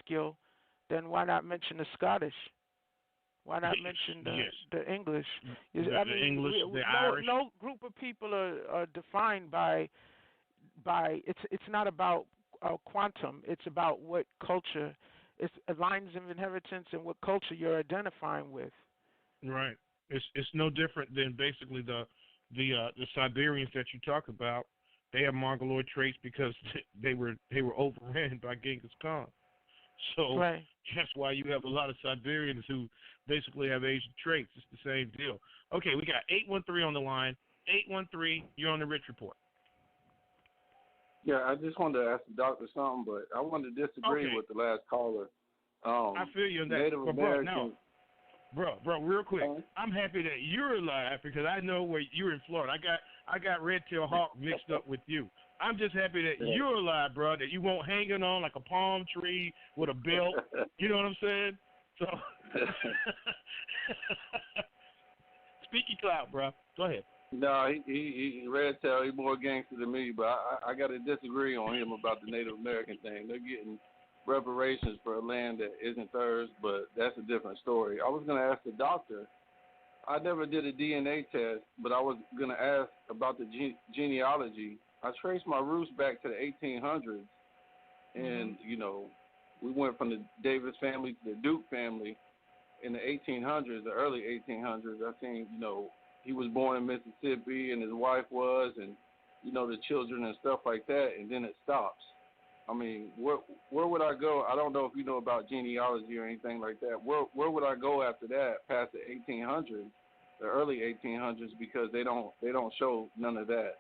skill, then why not mention the Scottish? Why not mention the English? The English, the Irish. No group of people are defined by it's not about quantum. It's about what culture, it's lines of inheritance and what culture you're identifying with. Right. It's no different than basically the Siberians that you talk about. They have Mongoloid traits because they were overran by Genghis Khan. So right. That's why you have a lot of Siberians who basically have Asian traits. It's the same deal. Okay, we got 813 on the line. 813, you're on the Rich Report. Yeah, I just wanted to ask the doctor something, but I wanted to disagree with the last caller. I feel you on that. Native American. Bro, real quick. I'm happy that you're alive because I know where you're in Florida. I got Red-tailed Hawk mixed up with you. I'm just happy that you're alive, bro, that you won't hanging on like a palm tree with a belt. You know what I'm saying? So, Speaky Cloud, bro. Go ahead. No, he Red-tail. He's more gangster than me, but I got to disagree on him about the Native American thing. They're getting reparations for a land that isn't theirs, but that's a different story. I was going to ask the doctor. I never did a DNA test, but I was going to ask about the genealogy. I traced my roots back to the 1800s, and, you know, we went from the Davis family to the Duke family in the 1800s, the early 1800s. I think, you know, he was born in Mississippi and his wife was, and, you know, the children and stuff like that, and then it stops. I mean, where would I go? I don't know if you know about genealogy or anything like that. Where would I go after that, past the 1800s, the early 1800s, because they don't show none of that.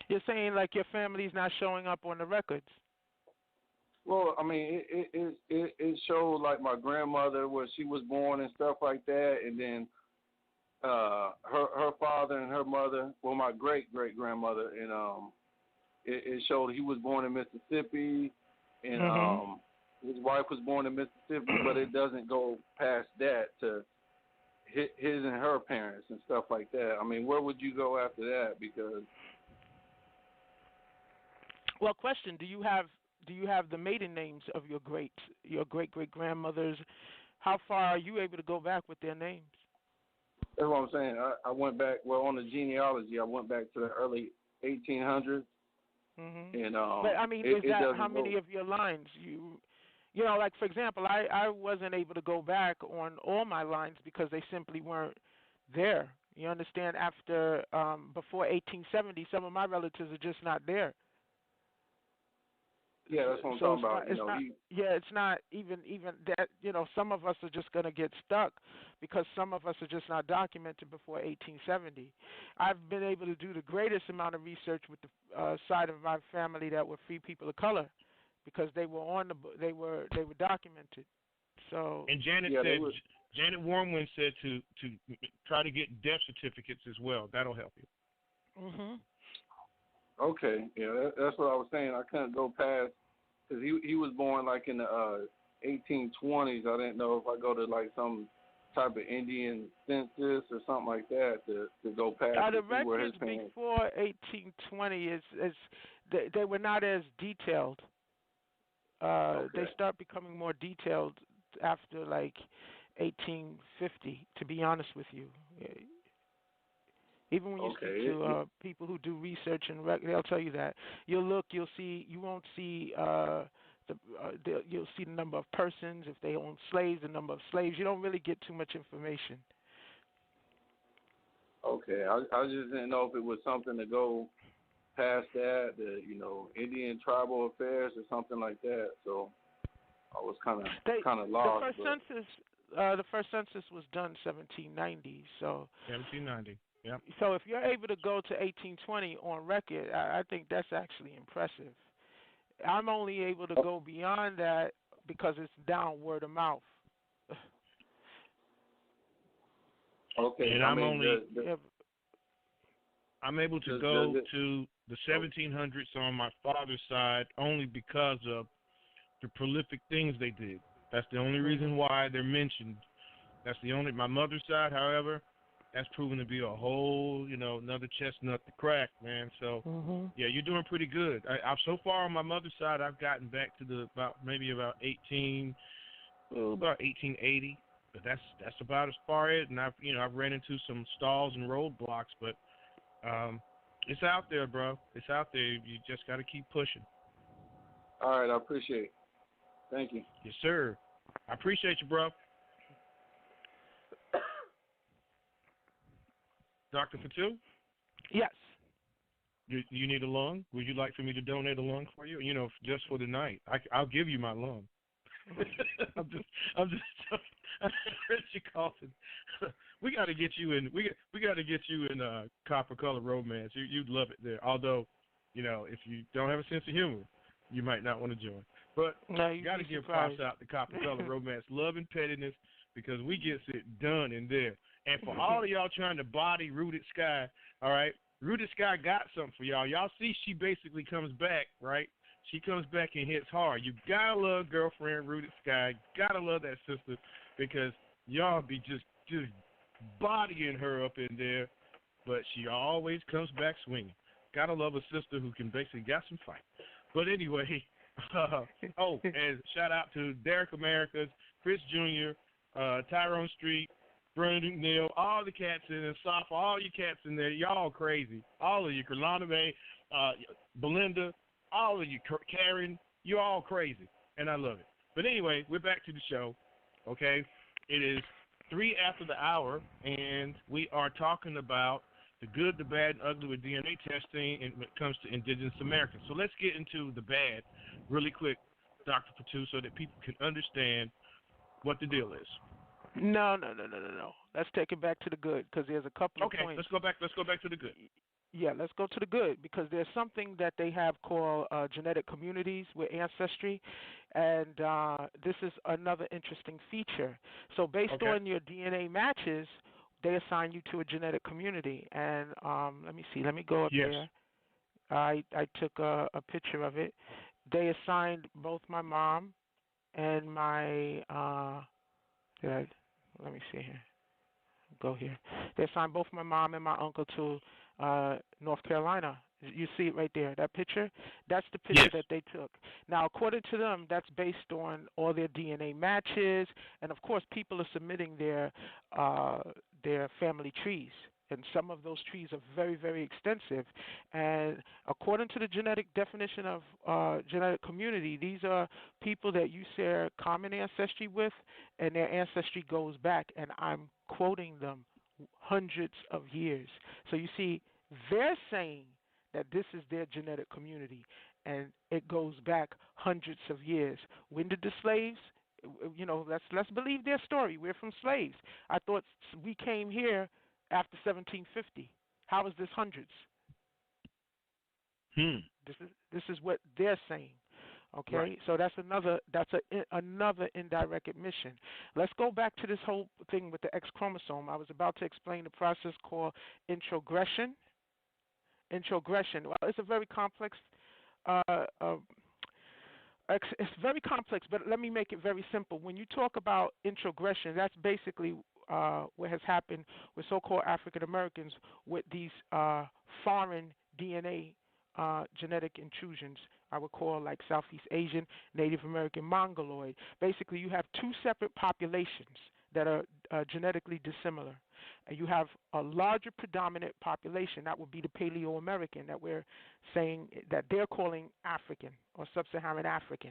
You're saying like your family's not showing up on the records? Well, I mean, it showed like my grandmother where she was born and stuff like that, and then her father and her mother, well, my great grandmother, and it showed he was born in Mississippi, and his wife was born in Mississippi, but it doesn't go past that to his and her parents and stuff like that. I mean, where would you go after that? Because well, question: Do you have the maiden names of your great grandmothers? How far are you able to go back with their names? That's what I'm saying. I went back. Well, on the genealogy, I went back to the early 1800s. And but I mean, is that how many of your lines you know? Like for example, I wasn't able to go back on all my lines because they simply weren't there. You understand? After before 1870, some of my relatives are just not there. Yeah, that's what I'm talking about. It's not even that. You know, some of us are just going to get stuck because some of us are just not documented before 1870. I've been able to do the greatest amount of research with the side of my family that were free people of color because they were they were documented. So and Janet said, Janet Wormwind said to try to get death certificates as well. That'll help you. Okay, yeah, that's what I was saying. I couldn't go past because he was born like in the 1820s. I didn't know if I go to like some type of Indian census or something like that to go past. The records before 1820 they were not as detailed. They start becoming more detailed after like 1850. To be honest with you. Even when you speak to people who do research and they'll tell you that. You'll look, you'll see, you won't see you'll see the number of persons, if they own slaves, the number of slaves. You don't really get too much information. Okay, I just didn't know if it was something to go past that, the Indian tribal affairs or something like that. So I was kind of lost. The first census was done 1790. So 1790. Yep. So if you're able to go to 1820 on record, I think that's actually impressive. I'm only able to go beyond that because it's down word of mouth. Okay. And I'm able to go to the 1700s on my father's side only because of the prolific things they did. That's the only reason why they're mentioned. That's the only. My mother's side, however, that's proven to be a whole, another chestnut to crack, man. So, yeah, you're doing pretty good. I've so far on my mother's side, I've gotten back to about 1880. But that's about as far as, and I've ran into some stalls and roadblocks, but it's out there, bro. It's out there. You just got to keep pushing. All right, I appreciate it. Thank you. Yes, sir. I appreciate you, bro. Dr. Fatu? Yes. You need a lung? Would you like for me to donate a lung for you? Just for the night. I'll give you my lung. I'm just I heard you coughing. We got to get you in. We got to get you in Copper Color Romance. You'd love it there. Although, if you don't have a sense of humor, you might not want to join. But no, you got to give props out to Copper Color Romance, Love and Pettiness, because we get it done in there. And for all of y'all trying to body Rooted Sky, all right, Rooted Sky got something for y'all. Y'all see she basically comes back, right? She comes back and hits hard. You gotta love girlfriend Rooted Sky. Gotta love that sister, because y'all be just bodying her up in there, but she always comes back swinging. Gotta love a sister who can basically got some fight. But anyway, and shout out to Derek Americans, Chris Jr., Tyrone Street, Brandon Neal, all the cats in there, Safa, all you cats in there. Y'all crazy. All of you, Carlana May, Belinda, all of you, Karen, you all crazy, and I love it. But anyway, we're back to the show, okay? It is 3 after the hour, and we are talking about the good, the bad, and ugly with DNA testing when it comes to Indigenous Americans. So let's get into the bad really quick, Dr. Fatu, so that people can understand what the deal is. No. Let's take it back to the good, because there's a couple of points. Okay, let's go back to the good. Yeah, let's go to the good, because there's something that they have called genetic communities with Ancestry, and this is another interesting feature. So based on your DNA matches, they assign you to a genetic community. And let me go up there. I took a picture of it. They assigned both my mom and my let me see here. Go here. They assigned both my mom and my uncle to North Carolina. You see it right there, that picture? That's the picture that they took. Now, according to them, that's based on all their DNA matches, and of course, people are submitting their family trees, and some of those trees are very, very extensive. And according to the genetic definition of genetic community, these are people that you share common ancestry with, and their ancestry goes back, and I'm quoting them, hundreds of years. So you see, they're saying that this is their genetic community, and it goes back hundreds of years. When did the slaves, let's believe their story. We're from slaves. I thought we came here after 1750. How is this hundreds? This is what they're saying. Okay, right. So that's another indirect admission. Let's go back to this whole thing with the X chromosome. I was about to explain the process called introgression. Well, it's a very complex. It's very complex, but let me make it very simple. When you talk about introgression, that's basically what has happened with so-called Afrikan Americans with these foreign DNA genetic intrusions, I would call, like Southeast Asian, Native American, Mongoloid. Basically, you have two separate populations that are genetically dissimilar. And you have a larger predominant population, that would be the Paleo-American, that we're saying that they're calling African or Sub-Saharan African.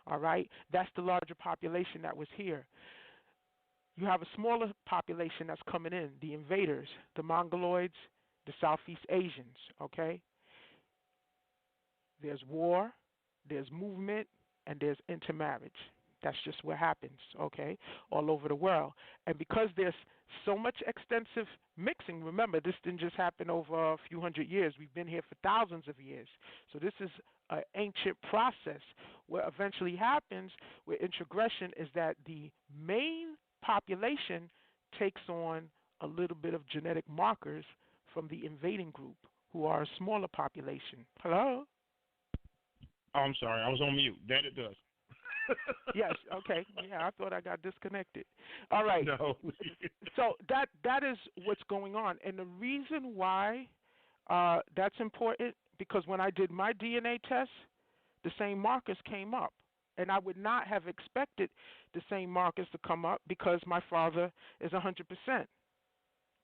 All right? That's the larger population that was here. You have a smaller population that's coming in, the invaders, the Mongoloids, the Southeast Asians, okay? There's war, there's movement, and there's intermarriage. That's just what happens, okay, all over the world. And because there's so much extensive mixing, remember, this didn't just happen over a few hundred years. We've been here for thousands of years. So this is an ancient process. What eventually happens with introgression is that the main population takes on a little bit of genetic markers from the invading group, who are a smaller population. Hello? Oh, I'm sorry. I was on mute. That it does. Yes. Okay. Yeah, I thought I got disconnected. All right. No. So that is what's going on, and the reason why that's important because when I did my DNA test, the same markers came up, and I would not have expected the same markers to come up because my father is 100%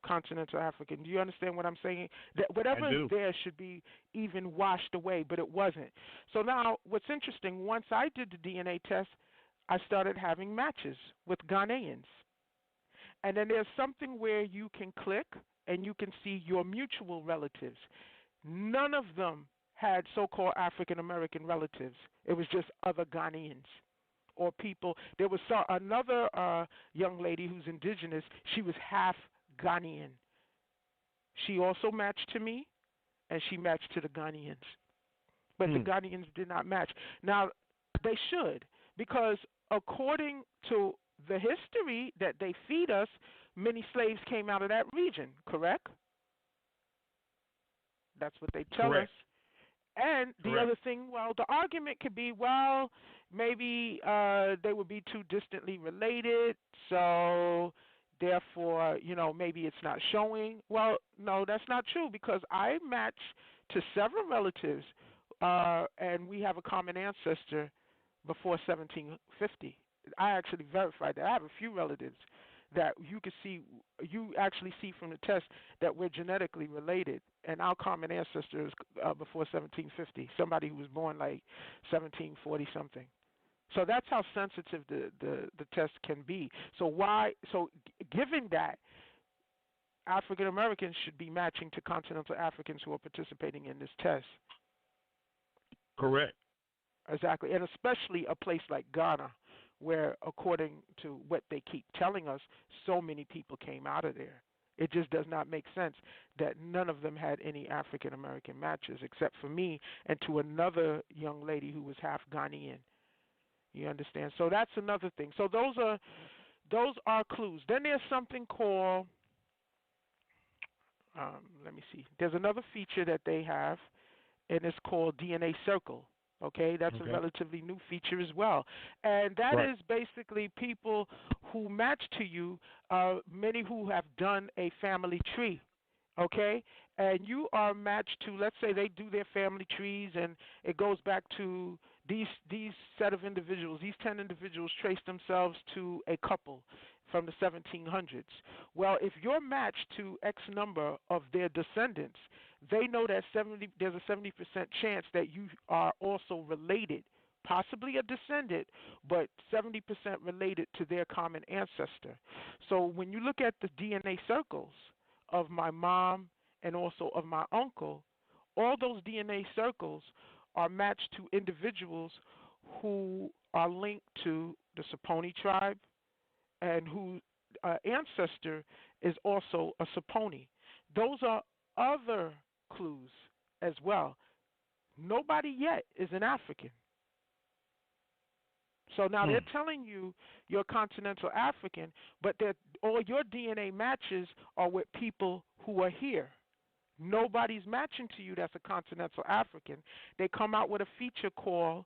continental African. Do you understand what I'm saying? That whatever is there should be even washed away, but it wasn't. So now, what's interesting, once I did the DNA test, I started having matches with Ghanaians. And then there's something where you can click and you can see your mutual relatives. None of them had so-called African American relatives. It was just other Ghanaians or people. There was another young lady who's indigenous. She was half Ghanaian. She also matched to me, and she matched to the Ghanaians. But the Ghanaians did not match. Now, they should, because according to the history that they feed us, many slaves came out of that region, correct? That's what they tell us. And the other thing, well, the argument could be, well, maybe they would be too distantly related, so therefore, maybe it's not showing. Well, no, that's not true because I match to several relatives, and we have a common ancestor before 1750. I actually verified that. I have a few relatives that you actually see from the test that we're genetically related, and our common ancestor is before 1750, somebody who was born like 1740 something. So that's how sensitive the test can be. So given that, African Americans should be matching to continental Africans who are participating in this test. Correct. Exactly, and especially a place like Ghana, where, according to what they keep telling us, so many people came out of there. It just does not make sense that none of them had any African American matches except for me and to another young lady who was half Ghanaian. You understand? So that's another thing. So those are clues. Then there's something called, let me see. There's another feature that they have, and it's called DNA Circle. Okay, that's a relatively new feature as well. And that is basically people who match to you, many who have done a family tree. Okay, and you are matched to, let's say they do their family trees and it goes back to these set of individuals. These 10 individuals trace themselves to a couple from the 1700s. Well, if you're matched to X number of their descendants, they know that there's a 70% chance that you are also related, possibly a descendant, but 70% related to their common ancestor. So when you look at the DNA circles of my mom and also of my uncle, all those DNA circles are matched to individuals who are linked to the Saponi tribe and whose ancestor is also a Saponi. Those are other clues as well. Nobody yet is an African. So now they're telling you you're continental African, but all your DNA matches are with people who are here. Nobody's matching to you that's a continental African. They come out with a feature called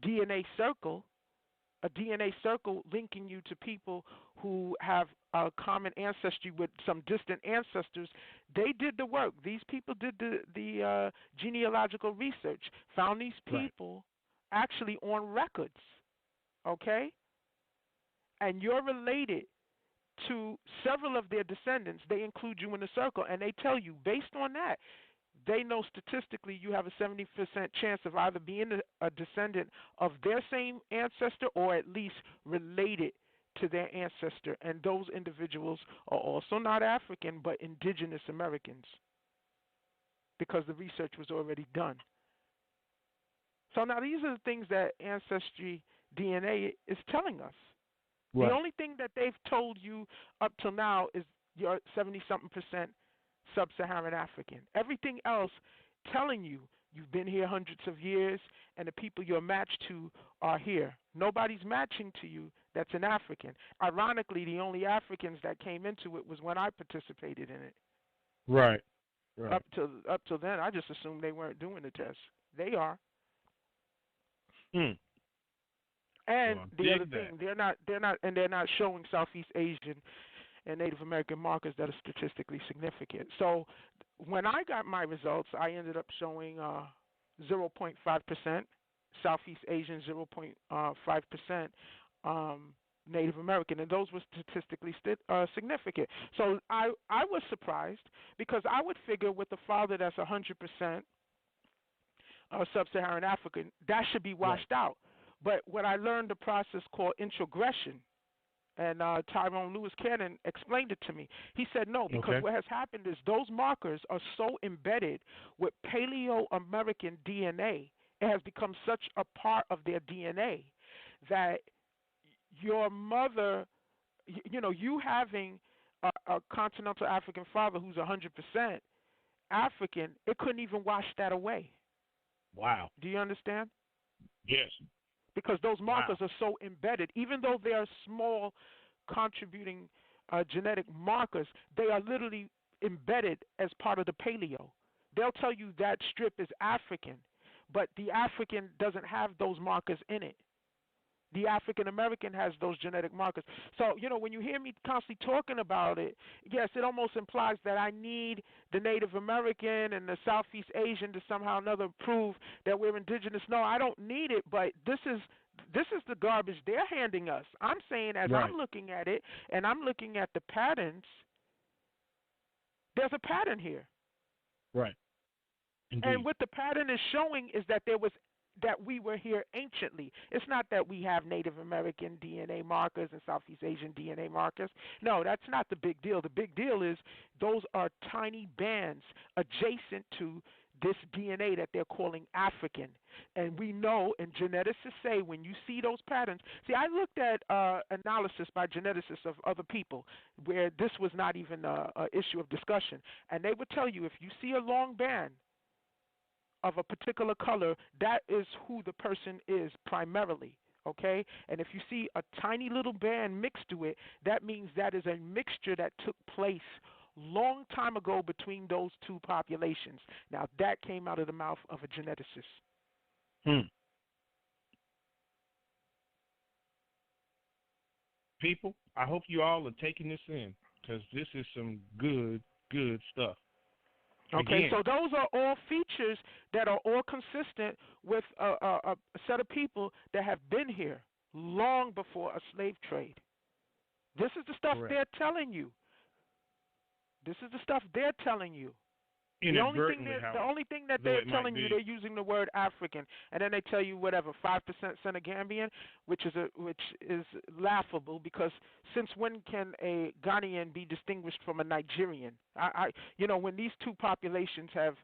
DNA Circle, a DNA circle linking you to people who have a common ancestry with some distant ancestors. They did the work. These people did the genealogical research, found these people actually on records, okay? And you're related to several of their descendants. They include you in the circle, and they tell you, based on that, they know statistically you have a 70% chance of either being a descendant of their same ancestor or at least related to their ancestor. And those individuals are also not African, but indigenous Americans, because the research was already done. So now these are the things that Ancestry DNA is telling us. The only thing that they've told you up till now is you're 70-something% sub-Saharan African. Everything else telling you you've been here hundreds of years and the people you're matched to are here. Nobody's matching to you that's an African. Ironically, the only Africans that came into it was when I participated in it. Right. Up till then, I just assumed they weren't doing the test. They are. And on. the other thing, they're not showing Southeast Asian and Native American markers that are statistically significant. So when I got my results, I ended up showing 0.5% Southeast Asian, 0.5% Native American, and those were statistically significant. So I was surprised because I would figure with a father that's 100% sub-Saharan African, that should be washed out. But when I learned the process called introgression, and Tyrone Lewis Cannon explained it to me. He said no, because what has happened is those markers are so embedded with Paleo-American DNA, it has become such a part of their DNA that your mother, you having a continental African father who's 100% African, it couldn't even wash that away. Wow. Do you understand? Yes. Because those markers are so embedded, even though they are small contributing genetic markers, they are literally embedded as part of the paleo. They'll tell you that strip is African, but the African doesn't have those markers in it. The Afrikan American has those genetic markers. So, when you hear me constantly talking about it, yes, it almost implies that I need the Native American and the Southeast Asian to somehow or another prove that we're indigenous. No, I don't need it, but this is the garbage they're handing us. I'm saying as I'm looking at it and I'm looking at the patterns, there's a pattern here. Right. Indeed. And what the pattern is showing is that that we were here anciently. It's not that we have Native American DNA markers and Southeast Asian DNA markers. No, that's not the big deal. The big deal is those are tiny bands adjacent to this DNA that they're calling African. And we know, and geneticists say, when you see those patterns, I looked at analysis by geneticists of other people where this was not even an issue of discussion. And they would tell you, if you see a long band of a particular color, that is who the person is primarily, okay? And if you see a tiny little band mixed to it, that means that is a mixture that took place long time ago between those two populations. Now, that came out of the mouth of a geneticist. People, I hope you all are taking this in, because this is some good stuff. Okay, Again, so those are all features that are all consistent with a set of people that have been here long before a slave trade. This is the stuff they're telling you. This is the stuff they're telling you. The only thing that they're telling you, they're using the word African, and then they tell you whatever 5% Senegambian, which is laughable, because since when can a Ghanaian be distinguished from a Nigerian? When these two populations have,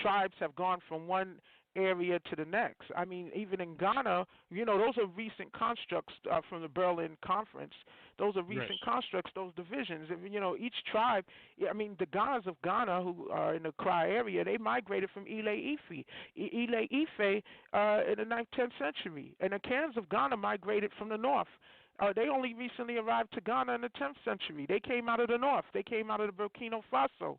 tribes have gone from one area to the next. I mean, even in Ghana, those are recent constructs from the Berlin Conference. Those are recent constructs, those divisions. And, each tribe, the Ghanas of Ghana who are in the Accra area, they migrated from Ile-Ife. Ile-Ife in the 9th, 10th century. And the Kans of Ghana migrated from the north. They only recently arrived to Ghana in the 10th century. They came out of the north. They came out of the Burkina Faso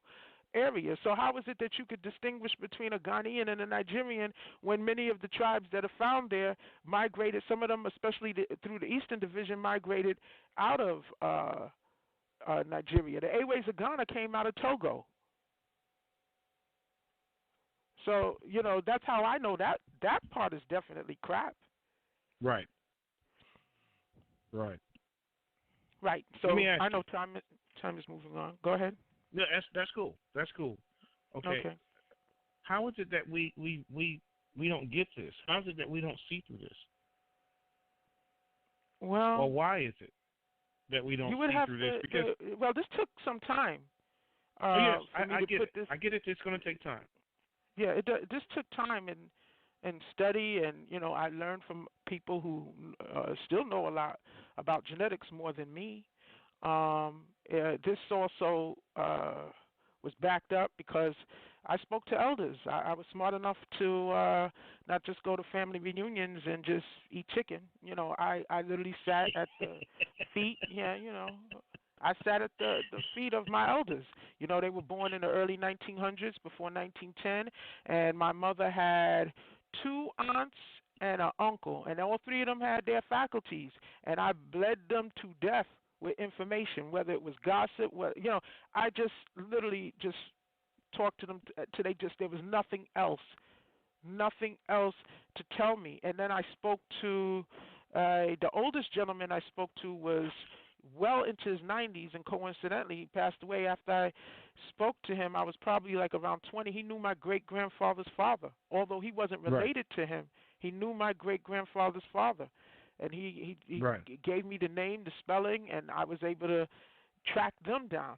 area. So how is it that you could distinguish between a Ghanaian and a Nigerian when many of the tribes that are found there migrated, some of them, especially through the Eastern Division, migrated out of Nigeria? The Aways of Ghana came out of Togo. So, that's how I know that part is definitely crap. Right. So I know time is moving on. Go ahead. Yeah, that's cool. Okay. How is it that we don't get this? How is it that we don't see through this? Well, or why is it that we don't see through this? Because this took some time. Yes, I get it. I get it. It's going to take time. Yeah, this took time and study, and I learned from people who still know a lot about genetics more than me. This also was backed up because I spoke to elders. I was smart enough to not just go to family reunions and just eat chicken. I literally sat at the feet. I sat at the feet of my elders. They were born in the early 1900s, before 1910, and my mother had 2 aunts and an uncle, and all three of them had their faculties, and I bled them to death with information, whether it was gossip, I just literally just talked to them till there was nothing else to tell me. And then I spoke to the oldest gentleman I spoke to was well into his 90s, and coincidentally he passed away after I spoke to him. I was probably like around 20. He knew my great-grandfather's father. Although he wasn't related to him, he knew my great-grandfather's father. And he gave me the name, the spelling, and I was able to track them down.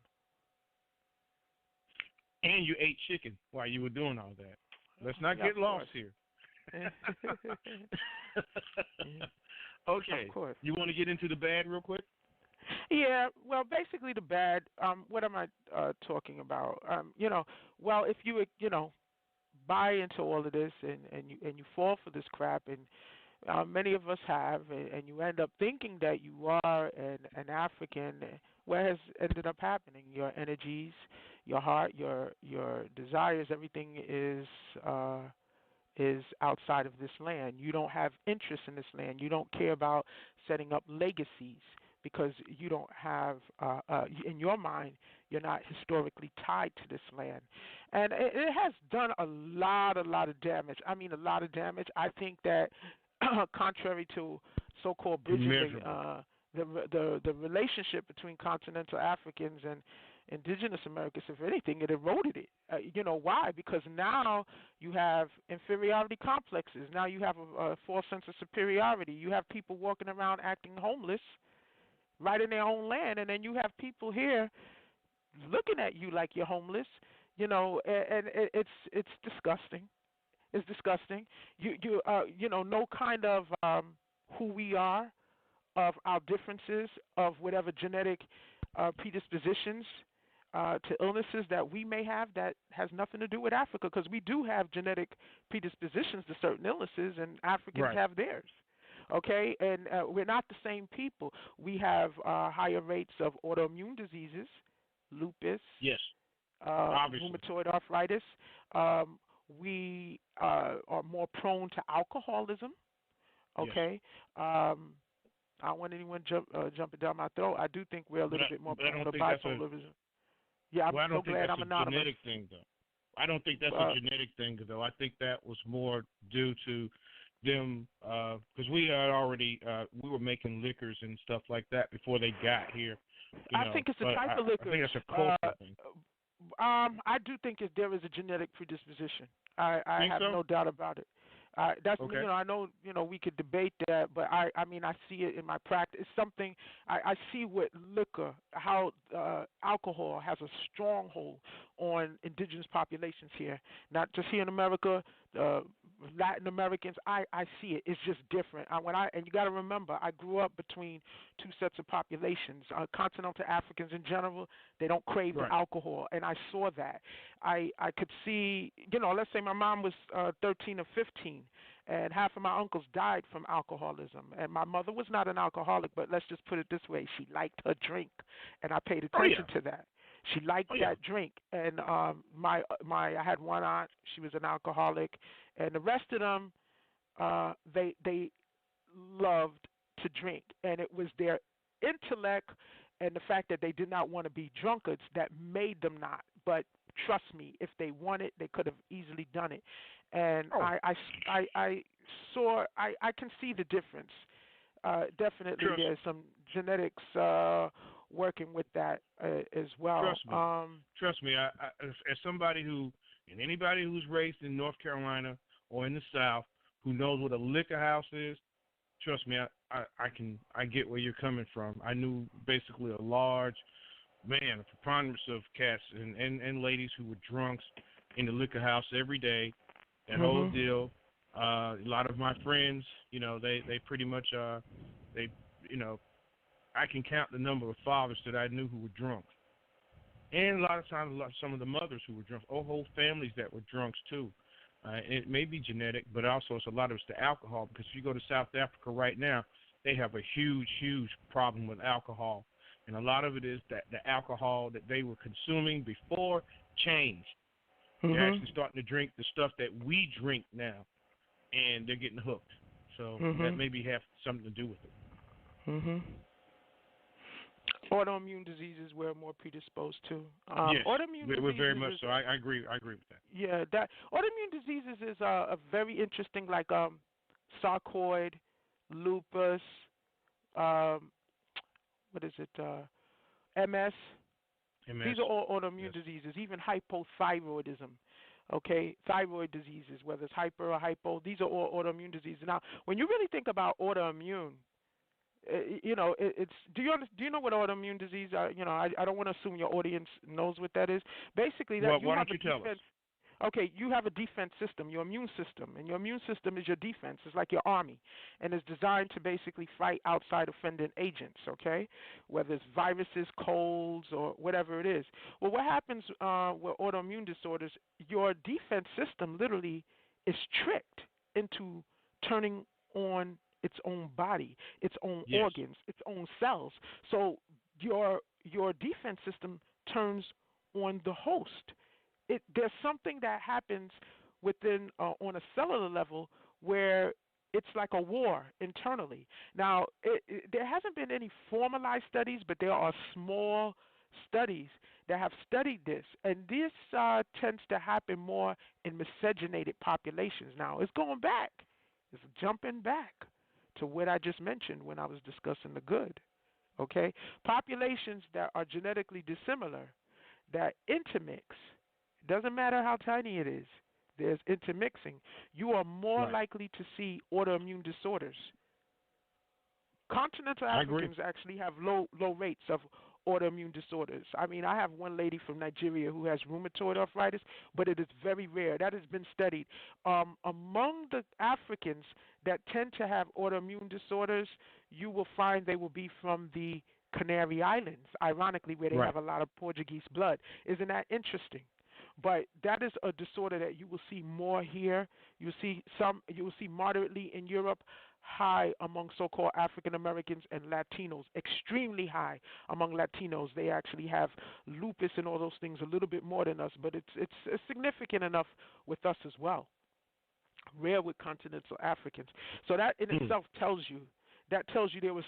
And you ate chicken while you were doing all that. Let's not get lost here. Okay. You want to get into the bad real quick? Yeah, well, basically the bad, what am I talking about? Well, if you, buy into all of this and you fall for this crap, and many of us have, and you end up thinking that you are an African, what has ended up happening? Your energies, your heart, your desires, everything is outside of this land. You don't have interest in this land. You don't care about setting up legacies because you don't have, in your mind, you're not historically tied to this land. And it has done a lot of damage. I mean, a lot of damage. I think that contrary to so-called bridging the relationship between continental Africans and indigenous Americans, if anything, it eroded it. Why? Because now you have inferiority complexes. Now you have a false sense of superiority. You have people walking around acting homeless right in their own land, and then you have people here looking at you like you're homeless, and it's disgusting. It's disgusting. No kind of who we are, of our differences, of whatever genetic predispositions to illnesses that we may have that has nothing to do with Africa, because we do have genetic predispositions to certain illnesses, and Africans have theirs. Okay, and we're not the same people. We have higher rates of autoimmune diseases, lupus, rheumatoid arthritis. We are more prone to alcoholism. Okay, I don't want anyone jumping down my throat. I do think we're a little bit more prone to bipolarism. I'm so glad I'm anonymous. Genetic thing, though. I don't think that's a genetic thing, though. I think that was more due to them, because we had already we were making liquors and stuff like that before they got here. I think it's a type of liquor. I think it's a cultural thing. I do think there is a genetic predisposition. I have no doubt about it. That's okay. I know we could debate that, but I mean I see it in my practice. It's something I see with liquor, how alcohol has a stronghold on indigenous populations here, not just here in America. Latin Americans, I see it. It's just different. And you got to remember, I grew up between two sets of populations. Continental Africans in general, they don't crave alcohol, and I saw that. I could see, let's say my mom was 13 or 15, and half of my uncles died from alcoholism. And my mother was not an alcoholic, but let's just put it this way: she liked her drink, and I paid attention to that. She liked that drink, and I had one aunt. She was an alcoholic, and the rest of them, they loved to drink, and it was their intellect and the fact that they did not want to be drunkards that made them not. But trust me, if they wanted, they could have easily done it. And I can see the difference. Definitely, there's some genetics working with that as well. Trust me. I, as somebody and anybody who's raised in North Carolina or in the South who knows what a liquor house is, trust me, I get where you're coming from. I knew basically a preponderance of cats and ladies who were drunks in the liquor house every day. That whole deal. A lot of my friends, they pretty much I can count the number of fathers that I knew who were drunk. And a lot of times, some of the mothers who were drunk, whole families that were drunks too. It may be genetic, but also it's a lot of it's the alcohol, because if you go to South Africa right now, they have a huge, huge problem with alcohol. And a lot of it is that the alcohol that they were consuming before changed. They're actually starting to drink the stuff that we drink now, and they're getting hooked. So that maybe have something to do with it. Autoimmune diseases we're more predisposed to. Yes, autoimmune we're very much is, so. I agree. I agree with that. Yeah, that autoimmune diseases is a very interesting, like sarcoid, lupus, what is it? MS. MS. These are all autoimmune diseases. Even hypothyroidism. Okay, thyroid diseases, whether it's hyper or hypo, these are all autoimmune diseases. Now, when you really think about autoimmune, it's do you know what autoimmune disease are? I don't want to assume your audience knows what that is. Basically, that why don't you tell us? Okay, you have a defense system, your immune system, and your immune system is your defense. It's like your army, and it's designed to basically fight outside offending agents, okay, whether it's viruses, colds, or whatever it is. Well, what happens with autoimmune disorders, your defense system literally is tricked into turning on its own body, its own organs, its own cells. So your defense system turns on the host. There's something that happens within on a cellular level where it's like a war internally. Now, there hasn't been any formalized studies, but there are small studies that have studied this, and this tends to happen more in miscegenated populations. Now, it's going back. It's jumping back to what I just mentioned when I was discussing the good. Okay? Populations that are genetically dissimilar, that intermix. Doesn't matter how tiny it is. There's intermixing. You are more likely to see autoimmune disorders. Continental Africans actually have low rates of autoimmune disorders. I mean, I have one lady from Nigeria who has rheumatoid arthritis, but it is very rare. That has been studied. Among the Africans that tend to have autoimmune disorders, you will find they will be from the Canary Islands, ironically, where they have a lot of Portuguese blood. Isn't that interesting? But that is a disorder that you will see more here. You will see moderately in Europe, high among so-called Afrikan Americans and Latinos, extremely high among Latinos. They actually have lupus and all those things a little bit more than us, but it's significant enough with us as well. Rare with continental Africans. So that in itself tells you there was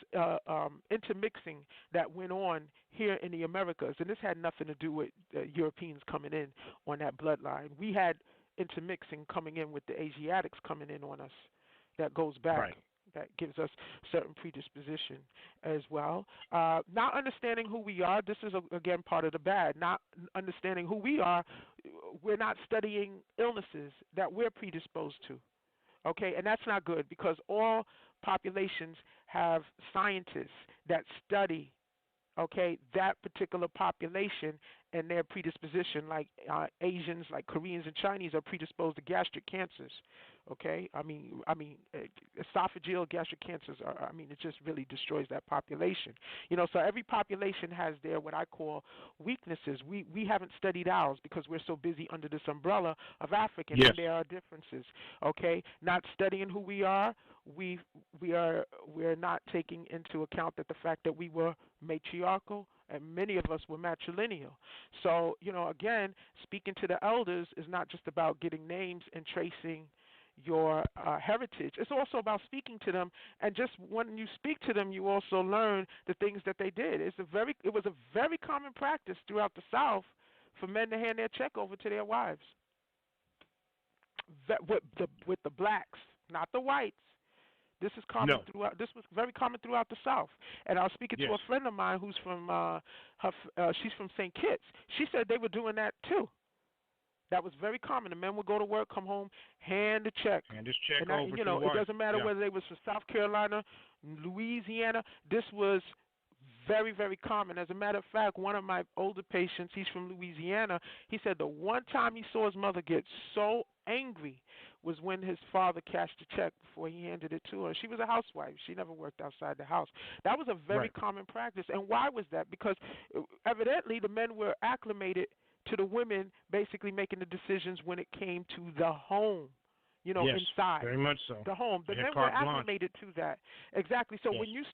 intermixing that went on here in the Americas, and this had nothing to do with Europeans coming in on that bloodline. We had intermixing coming in with the Asiatics coming in on us. That goes back. Right. That gives us certain predisposition as well. Not understanding who we are, this is, again, part of the bad. Not understanding who we are, we're not studying illnesses that we're predisposed to. Okay, and that's not good because all populations have scientists that study, okay, that particular population and their predisposition, like Asians, like Koreans and Chinese are predisposed to gastric cancers. Okay, I mean, esophageal gastric cancers are. It just really destroys that population. So every population has their what I call weaknesses. We haven't studied ours because we're so busy under this umbrella of African, and there are differences. Okay, not studying who we are, we're not taking into account that the fact that we were matriarchal. And many of us were matrilineal. So, again, speaking to the elders is not just about getting names and tracing your heritage. It's also about speaking to them, and just when you speak to them, you also learn the things that they did. It was a very common practice throughout the South for men to hand their check over to their wives. With the blacks, not the whites. This is common throughout. This was very common throughout the South. And I was speaking to a friend of mine who's from she's from St. Kitts. She said they were doing that too. That was very common. The men would go to work, come home, hand a check. And this check and over to the it wife. doesn't matter whether they was from South Carolina, Louisiana. This was very, very common. As a matter of fact, one of my older patients, he's from Louisiana, he said the one time he saw his mother get so angry was when his father cashed the check before he handed it to her. She was a housewife. She never worked outside the house. That was a very common practice. And why was that? Because evidently the men were acclimated to the women basically making the decisions when it came to the home. Inside. Very much so. The home. The men were acclimated to that. Exactly. So when you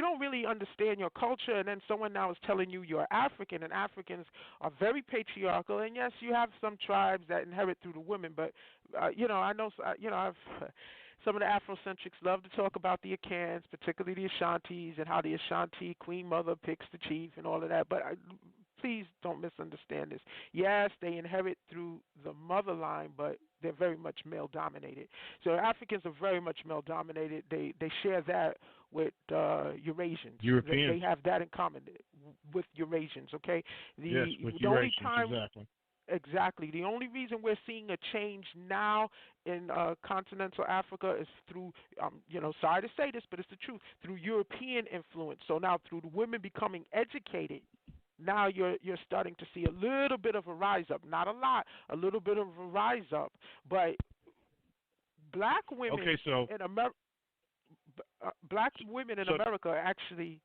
don't really understand your culture, and then someone now is telling you you're African, and Africans are very patriarchal, and yes, you have some tribes that inherit through the women, but I know, Some of the Afrocentrics love to talk about the Akans, particularly the Ashantis, and how the Ashanti Queen Mother picks the chief and all of that. But please don't misunderstand this. Yes, they inherit through the mother line, but they're very much male dominated. So Africans are very much male dominated. They share that with Eurasians. Europeans. They have that in common with Eurasians. Okay. Yes, with Eurasians, exactly. Exactly. The only reason we're seeing a change now in continental Africa is through, sorry to say this, but it's the truth, through European influence. So now through the women becoming educated, now you're starting to see a little bit of a rise up. Not a lot, a little bit of a rise up. But black women in America, America actually.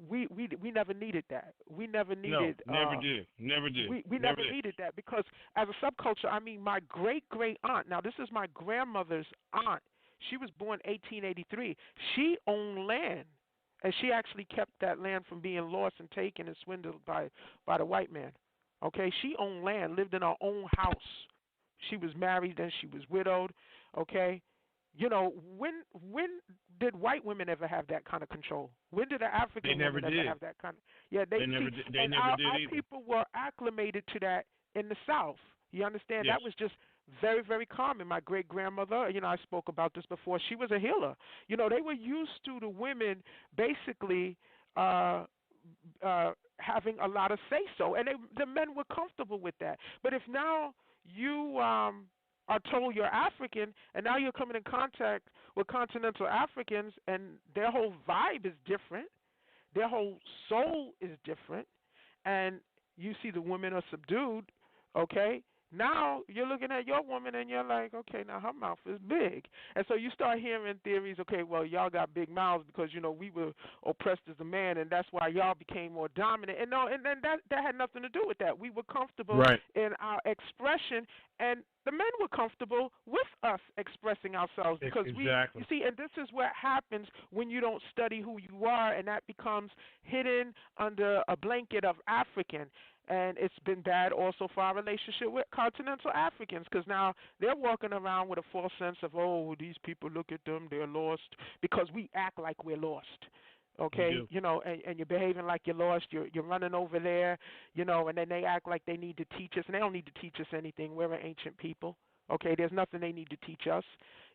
We never needed that. We never needed. No, never did. We never needed that because as a subculture, I mean, my great aunt. Now this is my grandmother's aunt. She was born 1883. She owned land, and she actually kept that land from being lost and taken and swindled by the white man. Okay, she owned land, lived in her own house. She was married and she was widowed. Okay. When did white women ever have that kind of control? When did an African woman ever have that kind of? Yeah, they never did. They never did either. Our people were acclimated to that in the South. You understand? Yes. That was just very, very common. My great grandmother, I spoke about this before. She was a healer. They were used to the women basically having a lot of say so, and the men were comfortable with that. But if now you are told you're African, and now you're coming in contact with continental Africans, and their whole vibe is different, their whole soul is different, and you see the women are subdued, okay? Now you're looking at your woman and you're like, okay, now her mouth is big. And so you start hearing theories, okay, well, y'all got big mouths because, we were oppressed as a man, and that's why y'all became more dominant. And then that had nothing to do with that. We were comfortable in our expression, and the men were comfortable with us expressing ourselves because you see, and this is what happens when you don't study who you are, and that becomes hidden under a blanket of African. And it's been bad also for our relationship with continental Africans because now they're walking around with a false sense of, oh, these people, look at them, they're lost, because we act like we're lost. Okay, and you're behaving like you're lost. You're running over there, and then they act like they need to teach us, and they don't need to teach us anything. We're an ancient people. Okay, there's nothing they need to teach us.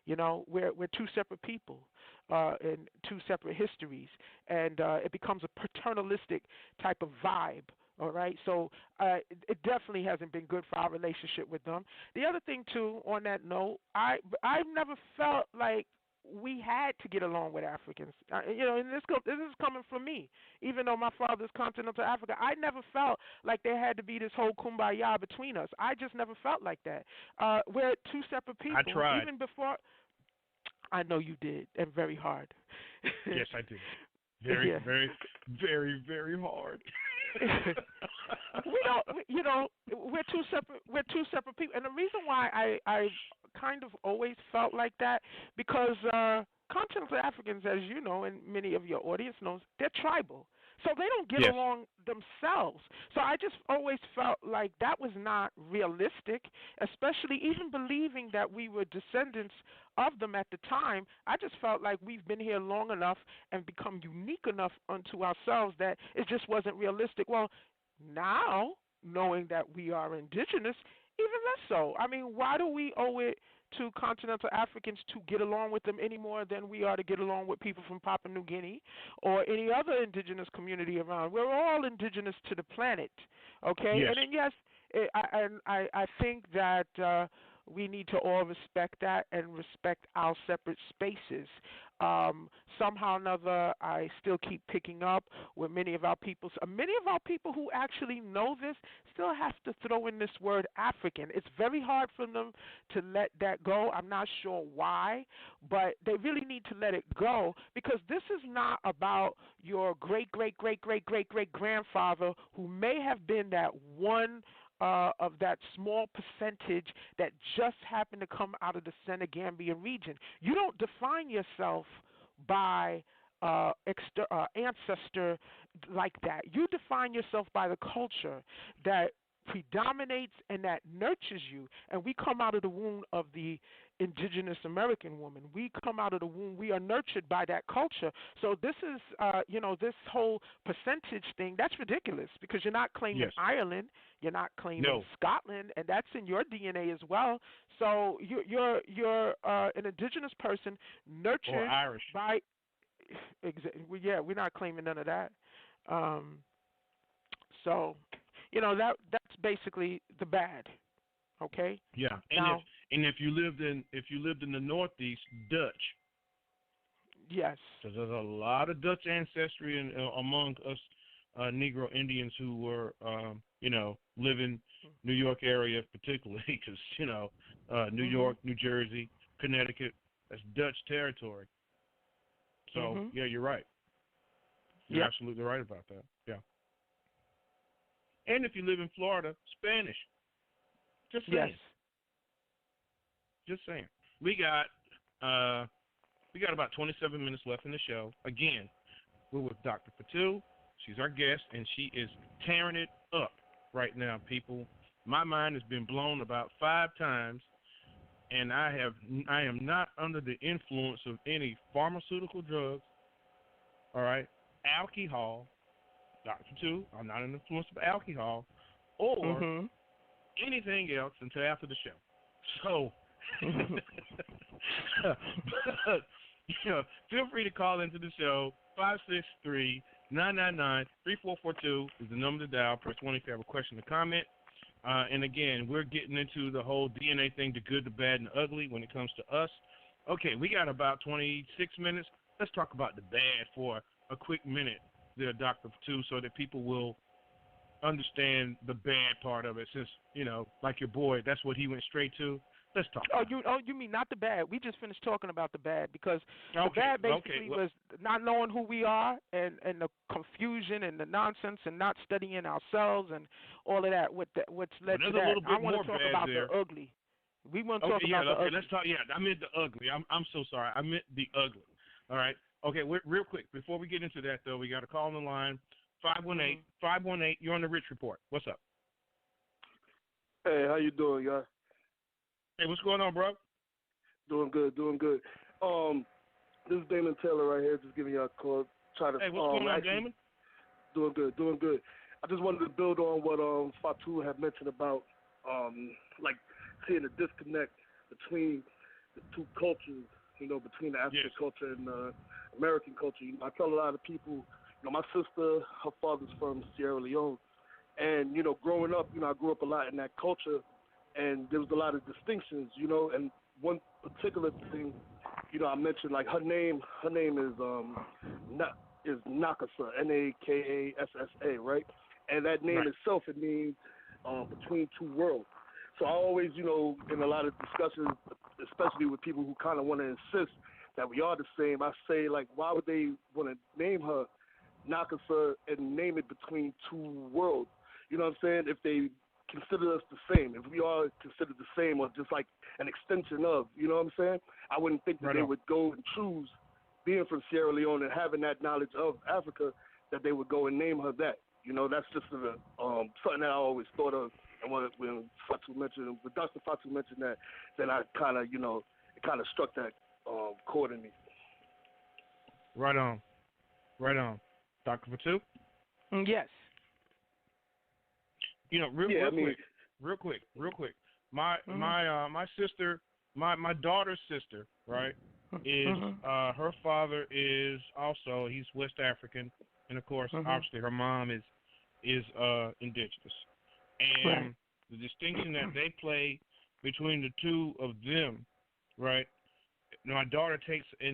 We're two separate people, and two separate histories, and it becomes a paternalistic type of vibe. All right, so it definitely hasn't been good for our relationship with them. The other thing too, on that note, I've never felt like we had to get along with Africans. And this is coming from me. Even though my father's continental Africa, I never felt like there had to be this whole kumbaya between us. I just never felt like that. We're two separate people. I tried. Even before. I know you did, and very hard. Yes, I did. Very, very, very, very hard. We're two separate people, and the reason why I kind of always felt like that because continental Africans, as you know, and many of your audience knows, they're tribal. So they don't get along themselves. So I just always felt like that was not realistic, especially even believing that we were descendants of them at the time. I just felt like we've been here long enough and become unique enough unto ourselves that it just wasn't realistic. Well, now, knowing that we are indigenous, even less so. I mean, why do we owe it to continental Africans to get along with them any more than we are to get along with people from Papua New Guinea or any other indigenous community around? We're all indigenous to the planet, okay? Yes. And then, I think that we need to all respect that and respect our separate spaces. Somehow or another, I still keep picking up with many of our people who actually know this still have to throw in this word African. It's very hard for them to let that go. I'm not sure why, but they really need to let it go because this is not about your great-great-great-great-great-great-grandfather who may have been that one of that small percentage that just happened to come out of the Senegambian region. You don't define yourself by ancestor like that. You define yourself by the culture that predominates and that nurtures you. And we come out of the womb of the indigenous American woman. We come out of the womb. We are nurtured by that culture. So this is, this whole percentage thing, that's ridiculous because you're not claiming Ireland. You're not claiming Scotland, and that's in your DNA as well. So you're an indigenous person nurtured or Irish by. Yeah, we're not claiming none of that. So, that's basically the bad. Okay. Yeah, now, if you lived in the Northeast, Dutch. Yes. So there's a lot of Dutch ancestry among us Negro Indians who were, living New York area particularly, because New York, New Jersey, Connecticut, that's Dutch territory. So yeah, you're right. You're absolutely right about that. Yeah. And if you live in Florida, Spanish. Just saying. Yes. Just saying. We got about 27 minutes left in the show. Again, we're with Dr. Fatou. She's our guest, and she is tearing it up right now, people. My mind has been blown about 5 times, and I am not under the influence of any pharmaceutical drugs. All right, alcohol. Dr. Fatou, I'm not under the influence of alcohol or anything else until after the show. So, feel free to call into the show. 563-999-3442 is the number to dial. Press 1 if you have a question or comment. And again, we're getting into the whole DNA thing, the good, the bad, and the ugly when it comes to us. Okay, we got about 26 minutes. Let's talk about the bad for a quick minute there, Dr. Fatou, so that people will understand the bad part of it. Since, like your boy, that's what he went straight to. Let's talk. You mean not the bad? We just finished talking about the bad because the bad basically was not knowing who we are and the confusion and the nonsense and not studying ourselves and all of that. What's led to that? I want to talk about the ugly. We want to talk about the ugly. Let's talk. Yeah, I meant the ugly. I'm so sorry. I meant the ugly. All right. Okay. Real quick before we get into that though, we got a call on the line. 518. You're on the Rich Report. What's up? Hey, how you doing, guys? Hey, what's going on, bro? Doing good. This is Damon Taylor right here, just giving you a call. Hey, what's going on, Damon? Doing good. I just wanted to build on what Fatou had mentioned about seeing the disconnect between the two cultures, between the African culture and the American culture. I tell a lot of people, my sister, her father's from Sierra Leone, and growing up, I grew up a lot in that culture. And there was a lot of distinctions, and one particular thing, I mentioned, like her name is Nakassa, Nakassa, right? And that name itself, it means between two worlds. So I always, in a lot of discussions, especially with people who kind of want to insist that we are the same, I say, like, why would they want to name her Nakassa and name it between two worlds? You know what I'm saying? If they consider us the same, if we are considered the same or just like an extension of, you know what I'm saying? I wouldn't think that they would go and choose, being from Sierra Leone and having that knowledge of Africa, that they would go and name her that. That's just something that I always thought of. And when Dr. Fatou mentioned that, then I kind of, it kind of struck that chord in me. Right on. Dr. Fatou? Yes. Real quick. My sister, my daughter's sister, right, is her father is also, he's West African, and of course, obviously, her mom is indigenous, and the distinction that they play between the two of them, right? My daughter takes a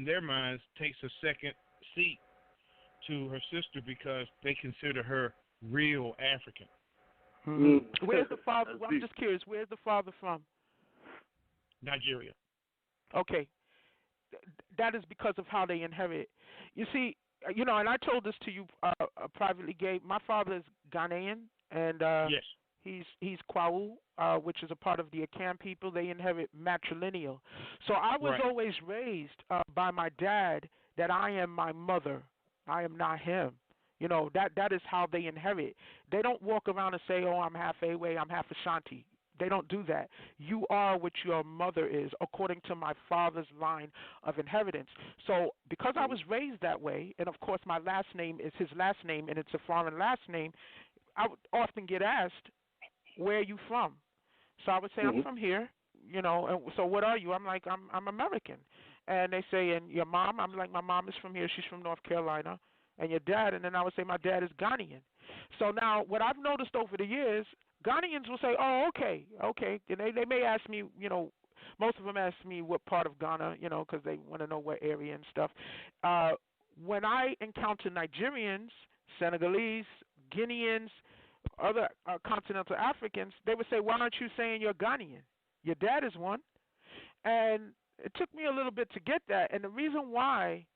second seat to her sister because they consider her real African. Where's the father? I'm just curious. Where's the father from? Nigeria. Okay. That is because of how they inherit. You see, and I told this to you privately, Gabe. My father is Ghanaian, and he's Kwawu, which is a part of the Akan people. They inherit matrilineal. So I was always raised by my dad that I am my mother. I am not him. You know, that is how they inherit. They don't walk around and say, oh, I'm half Awe, I'm half Ashanti. They don't do that. You are what your mother is, according to my father's line of inheritance. So because I was raised that way, and of course my last name is his last name, and it's a foreign last name, I would often get asked, where are you from? So I would say, I'm from here, you know, and so what are you? I'm like, I'm American. And they say, and your mom? I'm like, my mom is from here. She's from North Carolina. And your dad? And then I would say, my dad is Ghanaian. So now what I've noticed over the years, Ghanaians will say, oh, okay. And they may ask me, you know, most of them ask me what part of Ghana, you know, because they want to know what area and stuff. When I encounter Nigerians, Senegalese, Guineans, other continental Africans, they would say, why aren't you saying you're Ghanaian? Your dad is one. And it took me a little bit to get that. And the reason why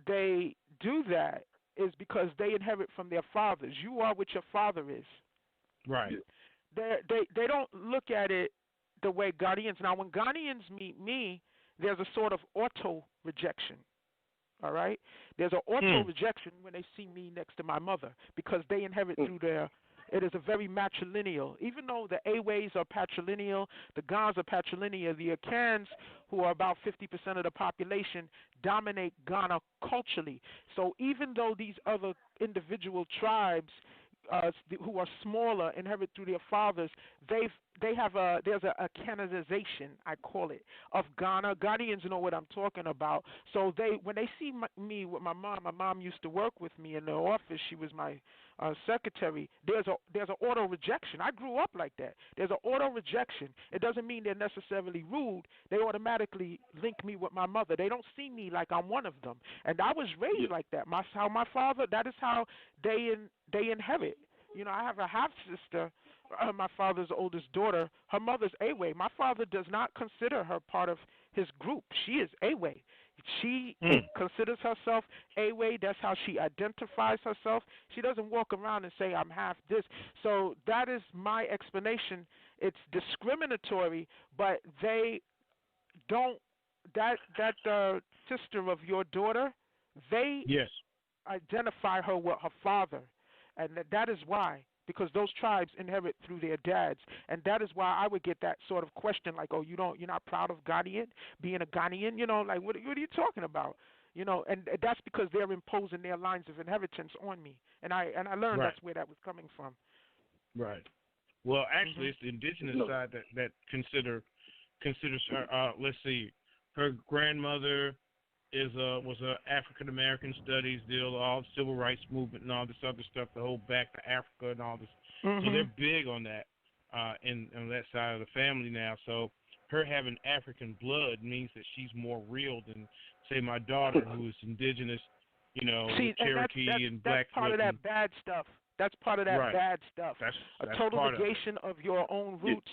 they do that is because they inherit from their fathers. You are what your father is. Right. They don't look at it the way Ghanaians. Now, when Ghanaians meet me, there's a sort of auto-rejection. All right? There's an auto-rejection when they see me next to my mother because they inherit through their – it is a very matrilineal. Even though the Aways are patrilineal, the Gans are patrilineal, the Afrikans, who are about 50% of the population, dominate Ghana culturally. So even though these other individual tribes who are smaller inherit through their fathers, there's a canonization, I call it, of Ghana. Ghanaians know what I'm talking about. So when they see me with my mom used to work with me in the office. She was my secretary. There's an auto rejection. I grew up like that. There's an auto rejection. It doesn't mean they're necessarily rude. They automatically link me with my mother. They don't see me like I'm one of them. And I was raised like that. That is how they inherit. You know, I have a half sister, my father's oldest daughter. Her mother's Awe. My father does not consider her part of his group. She is Awe. She considers herself Awe. That's how she identifies herself. She doesn't walk around and say, I'm half this. So that is my explanation. It's discriminatory, but they don't, that sister of your daughter, they identify her with her father. And that is why, because those tribes inherit through their dads, and that is why I would get that sort of question, like, "Oh, you're not proud of Ghanaian, being a Ghanaian, you know, like what are you talking about?" You know, and that's because they're imposing their lines of inheritance on me, and I learned that's where that was coming from. Right. Well, actually, it's the indigenous side that considers her. Let's see, her grandmother was a Afrikan American studies deal, all the civil rights movement and all this other stuff, the whole back to Africa and all this. So they're big on that on that side of the family now. So her having African blood means that she's more real than, say, my daughter who is indigenous, you know, Cherokee and Blackfoot. That's part of that bad stuff. That's part of that bad stuff. That's a total negation of your own roots.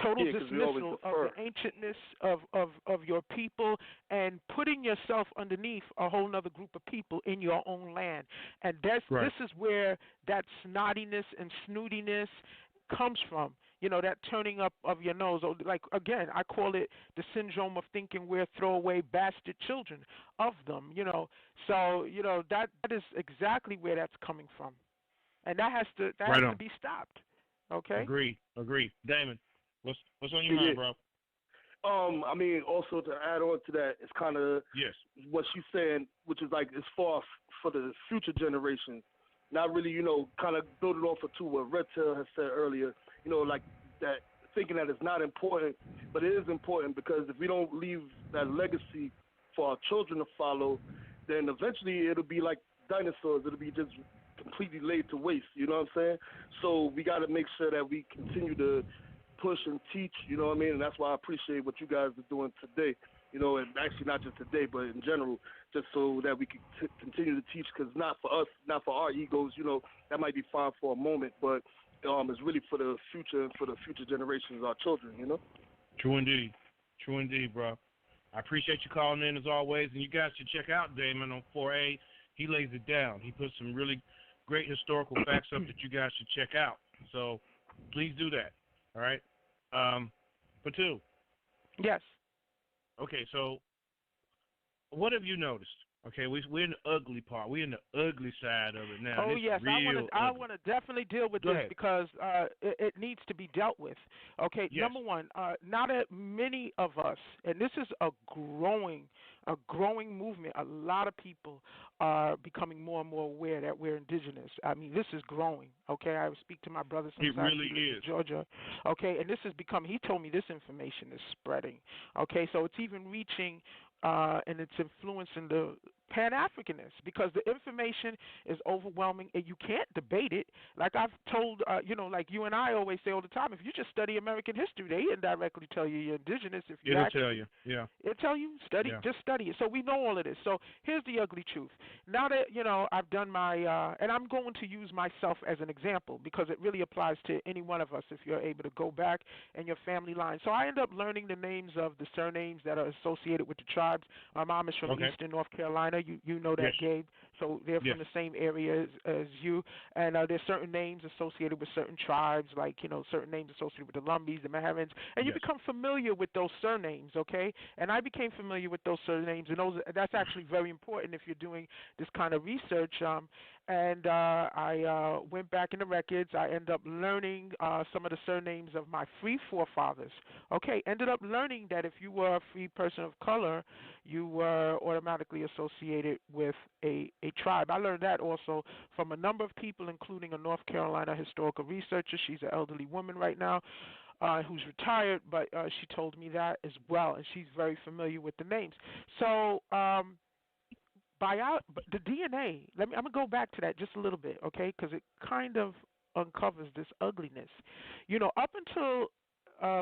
Total dismissal of the ancientness of your people and putting yourself underneath a whole other group of people in your own land. And this is where that snottiness and snootiness comes from. You know, that turning up of your nose. Like, again, I call it the syndrome of thinking we're throwaway bastard children of them, you know. So, you know, that is exactly where that's coming from. And that has to be stopped. Okay. Agreed. Damon, what's on your mind, bro? I mean, also to add on to that, it's kind of what she's saying, which is like as far for the future generations. Not really, you know, kind of building off of what Red Tail has said earlier. You know, like that, thinking that it's not important, but it is important because if we don't leave that legacy for our children to follow, then eventually it'll be like dinosaurs. It'll be just completely laid to waste, you know what I'm saying? So we got to make sure that we continue to push and teach, you know what I mean? And that's why I appreciate what you guys are doing today, you know, and actually not just today, but in general, just so that we can continue to teach, because not for us, not for our egos, you know, that might be fine for a moment, but it's really for the future and for the future generations, our children, you know? True indeed, bro. I appreciate you calling in as always, and you guys should check out Damon on 4A. He lays it down. He puts some really great historical facts up that you guys should check out. So please do that. All right. Patu. Yes. Okay. So what have you noticed Okay, we're in the ugly part. We're in the ugly side of it now. Oh yes, I want to definitely deal with this because it needs to be dealt with. Okay, yes. Number one, now that many of us, and this is a growing movement. A lot of people are becoming more and more aware that we're indigenous. I mean, this is growing. Okay, I speak to my brother sometimes. It really is. Georgia. Okay, and this is becoming. He told me this information is spreading. Okay, so it's even reaching. And it's influencing the Pan-Africanists because the information is overwhelming and you can't debate it. Like I've told, like you and I always say all the time, if you just study American history, they indirectly tell you you're indigenous. If you It'll tell you, yeah. It'll tell you, just study it. So we know all of this. So here's the ugly truth. Now that, I've done my, and I'm going to use myself as an example because it really applies to any one of us if you're able to go back in your family line. So I end up learning the names of the surnames that are associated with the tribes. My mom is from Eastern North Carolina. You know that, Gabe. So they're from the same area as you. And there's certain names associated with certain tribes, like, certain names associated with the Lumbees, the Mahevans. And you become familiar with those surnames, okay? And I became familiar with those surnames. And that's actually very important if you're doing this kind of research. And I went back in the records. I ended up learning some of the surnames of my free forefathers. Okay, ended up learning that if you were a free person of color, you were automatically associated with a tribe. I learned that also from a number of people, including a North Carolina historical researcher. She's an elderly woman right now who's retired, but she told me that as well, and she's very familiar with the names. So the DNA, I'm going to go back to that just a little bit, okay, because it kind of uncovers this ugliness. Up until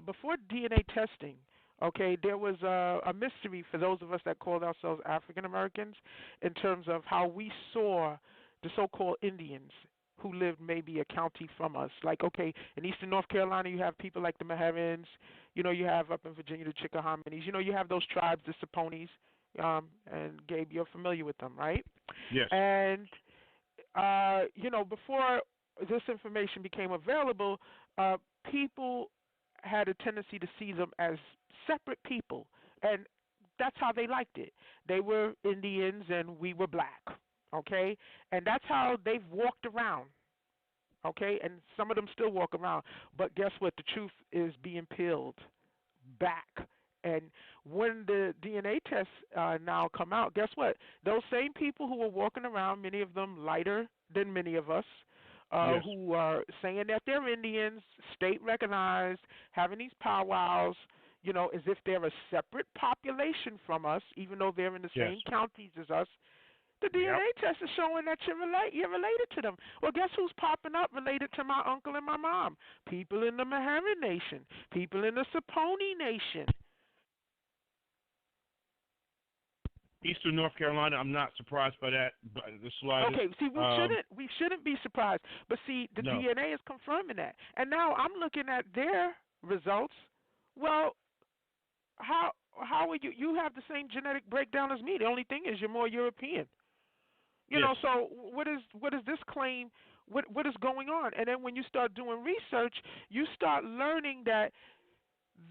before DNA testing, okay, there was a mystery for those of us that called ourselves Afrikan Americans in terms of how we saw the so-called Indians who lived maybe a county from us. Like, okay, in Eastern North Carolina, you have people like the Mahevans. You have up in Virginia the Chickahominys. You have those tribes, the Saponis. And Gabe, you're familiar with them, right? Yes. And, before this information became available, people had a tendency to see them as separate people, and that's how they liked it. They were Indians and we were black, okay? And that's how they've walked around, okay? And some of them still walk around. But guess what? The truth is being peeled back. And when the DNA tests now come out, guess what? Those same people who are walking around, many of them lighter than many of us, who are saying that they're Indians, state recognized, having these powwows, as if they're a separate population from us, even though they're in the same counties as us. The DNA test is showing that you're related to them. Well, guess who's popping up related to my uncle and my mom? People in the Maharan Nation, people in the Saponi Nation. Eastern North Carolina, I'm not surprised by that. The slightest. Okay, see, we shouldn't be surprised. But see, the DNA is confirming that. And now I'm looking at their results. Well, how are you? You have the same genetic breakdown as me. The only thing is you're more European. You know, so what is this claim? What is going on? And then when you start doing research, you start learning that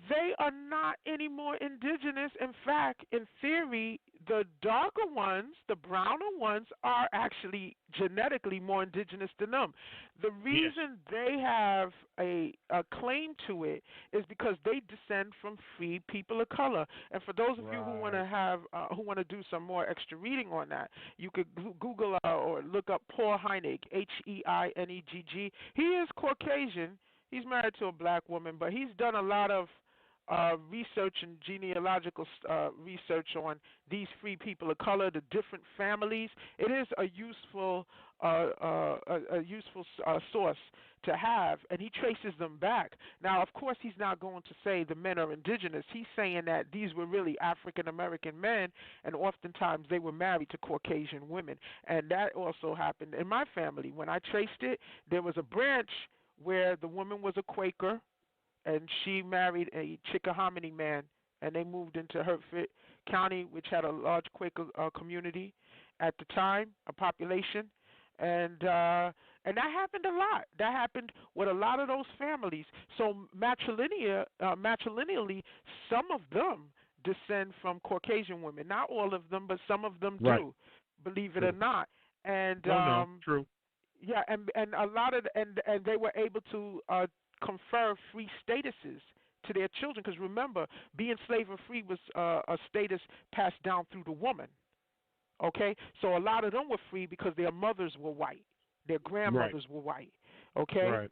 they are not any more indigenous. In fact, in theory, the darker ones, the browner ones, are actually genetically more indigenous than them. The reason they have a claim to it is because they descend from free people of color. And for those of you who want to do some more extra reading on that, you could Google or look up Paul Heinig, Heinegg. He is Caucasian. He's married to a black woman, but he's done a lot of research and genealogical research on these free people of color, the different families. It is a useful source to have, and he traces them back. Now, of course, he's not going to say the men are indigenous. He's saying that these were really African American men, and oftentimes they were married to Caucasian women. And that also happened in my family. When I traced it, there was a branch where the woman was a Quaker, and she married a Chickahominy man, and they moved into Hertford County, which had a large Quaker community at the time, a population, and that happened a lot. That happened with a lot of those families. So matrilineally, some of them descend from Caucasian women. Not all of them, but some of them Right. do, believe it True. or not. And No, true. yeah, and a lot of and they were able to confer free statuses to their children, because remember, being slavery free was a status passed down through the woman. Okay, so a lot of them were free because their mothers were white, their grandmothers were white. Okay. Right.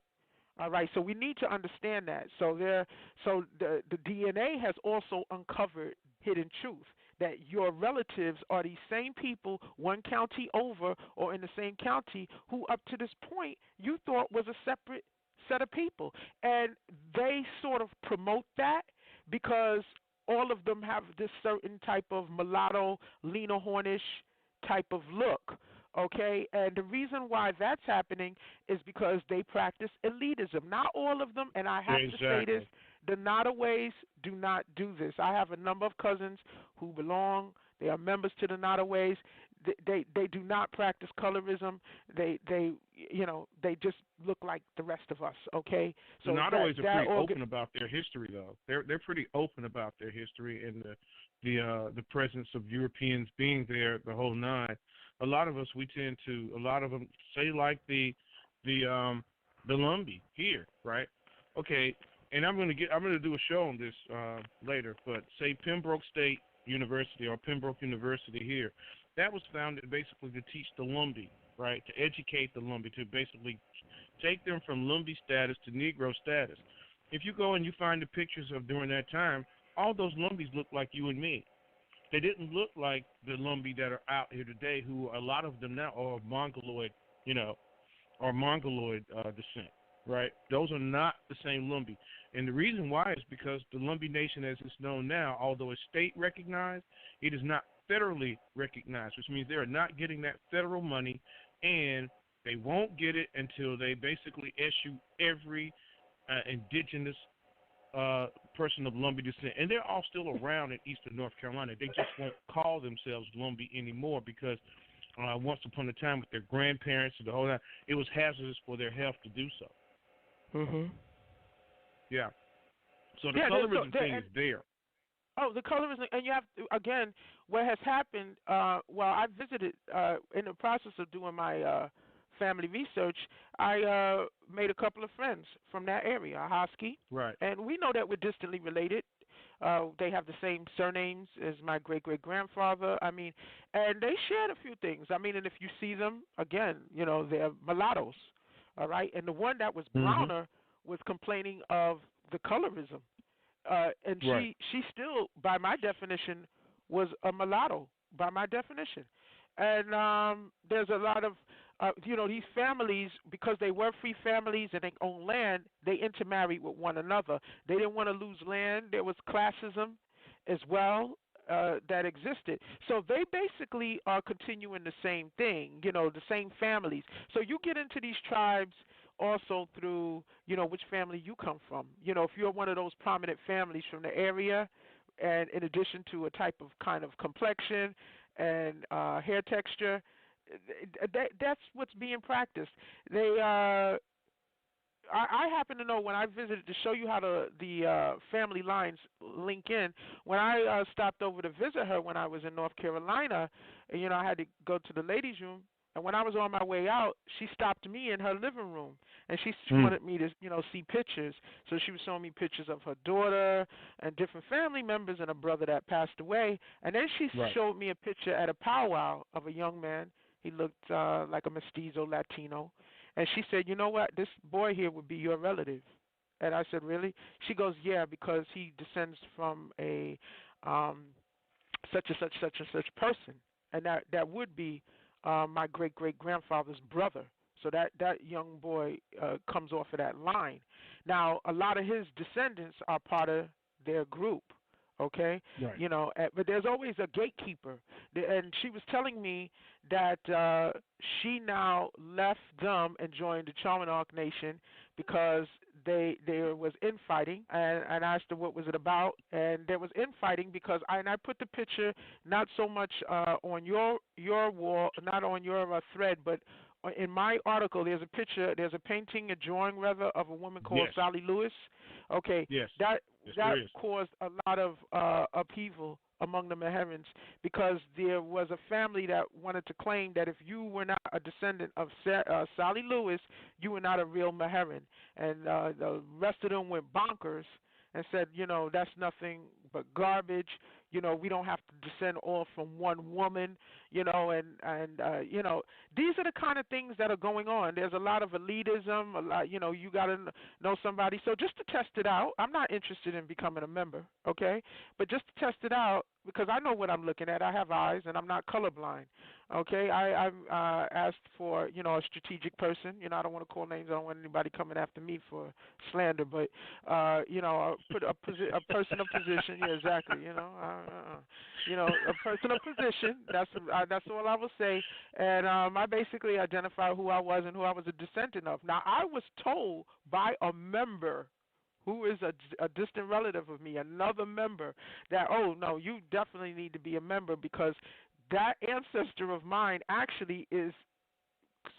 All right, so we need to understand that. So the DNA has also uncovered hidden truth that your relatives are these same people, one county over or in the same county, who up to this point you thought was a separate set of people, and they sort of promote that because all of them have this certain type of mulatto, Lena Hornish type of look. Okay, and the reason why that's happening is because they practice elitism. Not all of them, and I have to say this, the Nottaways do not do this. I have a number of cousins who belong, they are members to the Nottaways. They do not practice colorism. They just look like the rest of us. Okay, so the Nottaways are pretty open about their history, though. They're pretty open about their history and the presence of Europeans being there, the whole nine. A lot of us, a lot of them say like the Lumbee here, right? Okay, and I'm gonna do a show on this later, but say Pembroke State University or Pembroke University here, that was founded basically to teach the Lumbee, right? To educate the Lumbee, to basically take them from Lumbee status to Negro status. If you go and you find the pictures of during that time, all those Lumbees look like you and me. They didn't look like the Lumbee that are out here today, who a lot of them now are Mongoloid, or Mongoloid descent, right? Those are not the same Lumbee. And the reason why is because the Lumbee Nation as it's known now, although it's state recognized, it is not federally recognized, which means they are not getting that federal money, and they won't get it until they basically issue every indigenous person of Lumbee descent, and they're all still around in eastern North Carolina. They just won't call themselves Lumbee anymore because once upon a time with their grandparents and the whole time, it was hazardous for their health to do so. Mhm. Yeah. So the colorism thing is there. Oh, the colorism, and you have to, again, what has happened. Well, I visited in the process of doing my family research. I made a couple of friends from that area, a Hosky. Right. And we know that we're distantly related. They have the same surnames as my great-great-grandfather. I mean, and they shared a few things. I mean, and if you see them, again, they're mulattoes, all right? And the one that was browner was complaining of the colorism. And she still, by my definition, was a mulatto, by my definition. And there's a lot of, these families, because they were free families and they owned land, they intermarried with one another. They didn't want to lose land. There was classism as well that existed. So they basically are continuing the same thing, the same families. So you get into these tribes also through, which family you come from. If you're one of those prominent families from the area, and in addition to a type of kind of complexion and hair texture, that's what's being practiced. I happen to know when I visited, to show you how the family lines link in, when I stopped over to visit her when I was in North Carolina, and, I had to go to the ladies' room. And when I was on my way out, she stopped me in her living room, and she wanted me to, see pictures. So she was showing me pictures of her daughter and different family members and a brother that passed away. And then she showed me a picture at a powwow of a young man. He looked like a mestizo Latino. And she said, you know what, this boy here would be your relative. And I said, really? She goes, yeah, because he descends from a such and such person. And that would be my great-great-grandfather's brother. So that young boy comes off of that line. Now, a lot of his descendants are part of their group, okay? Right. But there's always a gatekeeper. And she was telling me that she now left them and joined the Chaminade Nation because there was infighting, and I asked her what was it about, and there was infighting because I put the picture not so much on your wall, not on your thread, but in my article, there's a picture, there's a painting, a drawing rather, of a woman called Sally Lewis. Okay, that caused a lot of upheaval among the Meherrans, because there was a family that wanted to claim that if you were not a descendant of Sally Lewis, you were not a real Meherran, and the rest of them went bonkers and said, that's nothing but garbage. We don't have to descend all from one woman, and these are the kind of things that are going on. There's a lot of elitism, a lot, you got to know somebody. So just to test it out, I'm not interested in becoming a member, okay? But just to test it out, because I know what I'm looking at. I have eyes, and I'm not colorblind, okay? I've asked for, a strategic person. I don't want to call names. I don't want anybody coming after me for slander, but, put a person of position. Yeah, exactly, a person of position. That's all I will say. And I basically identified who I was and who I was a descendant of. Now, I was told by a member who is a distant relative of me, another member, that, oh, no, you definitely need to be a member, because that ancestor of mine actually is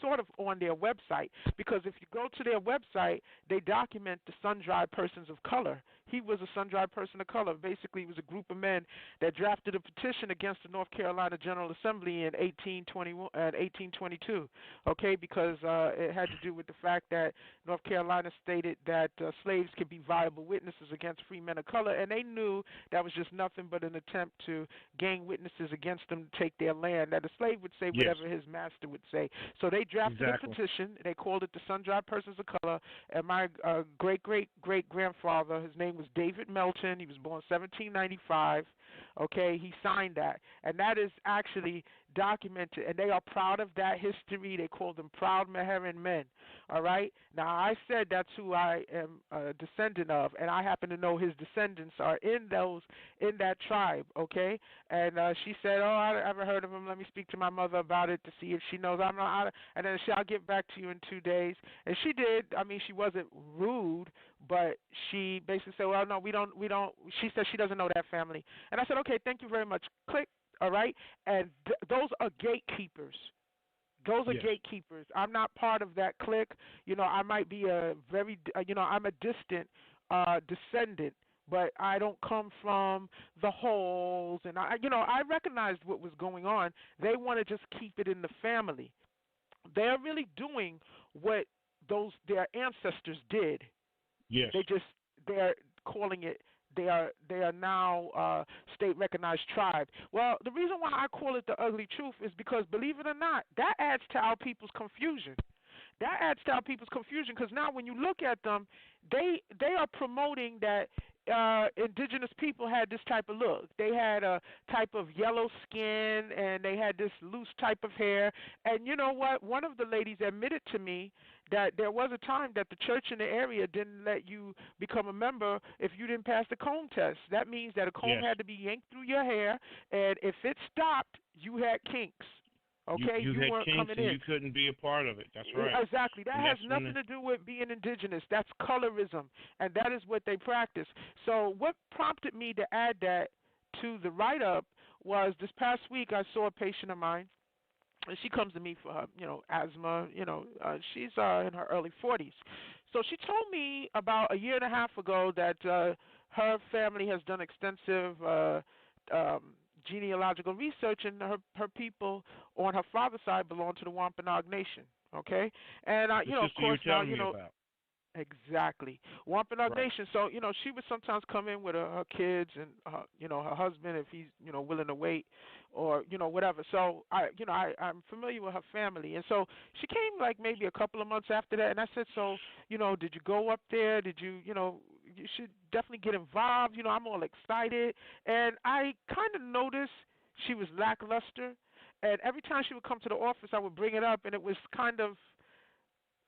sort of on their website, because if you go to their website, they document the sun-dried persons of color. He was a sun-dried person of color. Basically, it was a group of men that drafted a petition against the North Carolina General Assembly in 1822, okay, because it had to do with the fact that North Carolina stated that slaves could be viable witnesses against free men of color, and they knew that was just nothing but an attempt to gain witnesses against them to take their land, that a slave would say whatever his master would say. So they drafted a petition. They called it the Sun-Dried Persons of Color, and my great-great-great-grandfather, his name was David Melton. He was born 1795. Okay, he signed that, and that is actually documented, and they are proud of that history. They call them proud Meherran men. All right. Now, I said that's who I am a descendant of, and I happen to know his descendants are in that tribe. Okay, and she said, "Oh, I ever heard of him? Let me speak to my mother about it to see if she knows." I'm not, and then I'll get back to you in 2 days. And she did. I mean, she wasn't rude, but she basically said, "Well, no, we don't." She said she doesn't know that family, and I said, "Okay, thank you very much." Click. All right, and those are gatekeepers. Those are gatekeepers. I'm not part of that clique. I might be I'm a distant descendant, but I don't come from the holes. And I recognized what was going on. They want to just keep it in the family. They're really doing what their ancestors did. Yes. They're calling it. They are now state-recognized tribe. Well, the reason why I call it the ugly truth is because, believe it or not, that adds to our people's confusion. Because now when you look at them, they are promoting that indigenous people had this type of look. They had a type of yellow skin, and they had this loose type of hair. And you know what? One of the ladies admitted to me that there was a time that the church in the area didn't let you become a member if you didn't pass the comb test. That means that a comb had to be yanked through your hair, and if it stopped, you had kinks. Okay, you weren't had kinks coming and in. You couldn't be a part of it. That's right. Exactly. That has nothing to do with being indigenous. That's colorism, and that is what they practice. So what prompted me to add that to the write-up was this past week I saw a patient of mine, and she comes to me for her, asthma. She's in her early 40s. So she told me about a year and a half ago that her family has done extensive genealogical research, and her people on her father's side belong to the Wampanoag Nation. Okay, and of course now about. Exactly, Wampanoag Nation. So she would sometimes come in with her kids and her husband if he's willing to wait, or whatever. So I'm familiar with her family, and so she came like maybe a couple of months after that, and I said, so did you go up there? Did you you should definitely get involved. I'm all excited, and I kind of noticed she was lackluster, and every time she would come to the office, I would bring it up, and it was kind of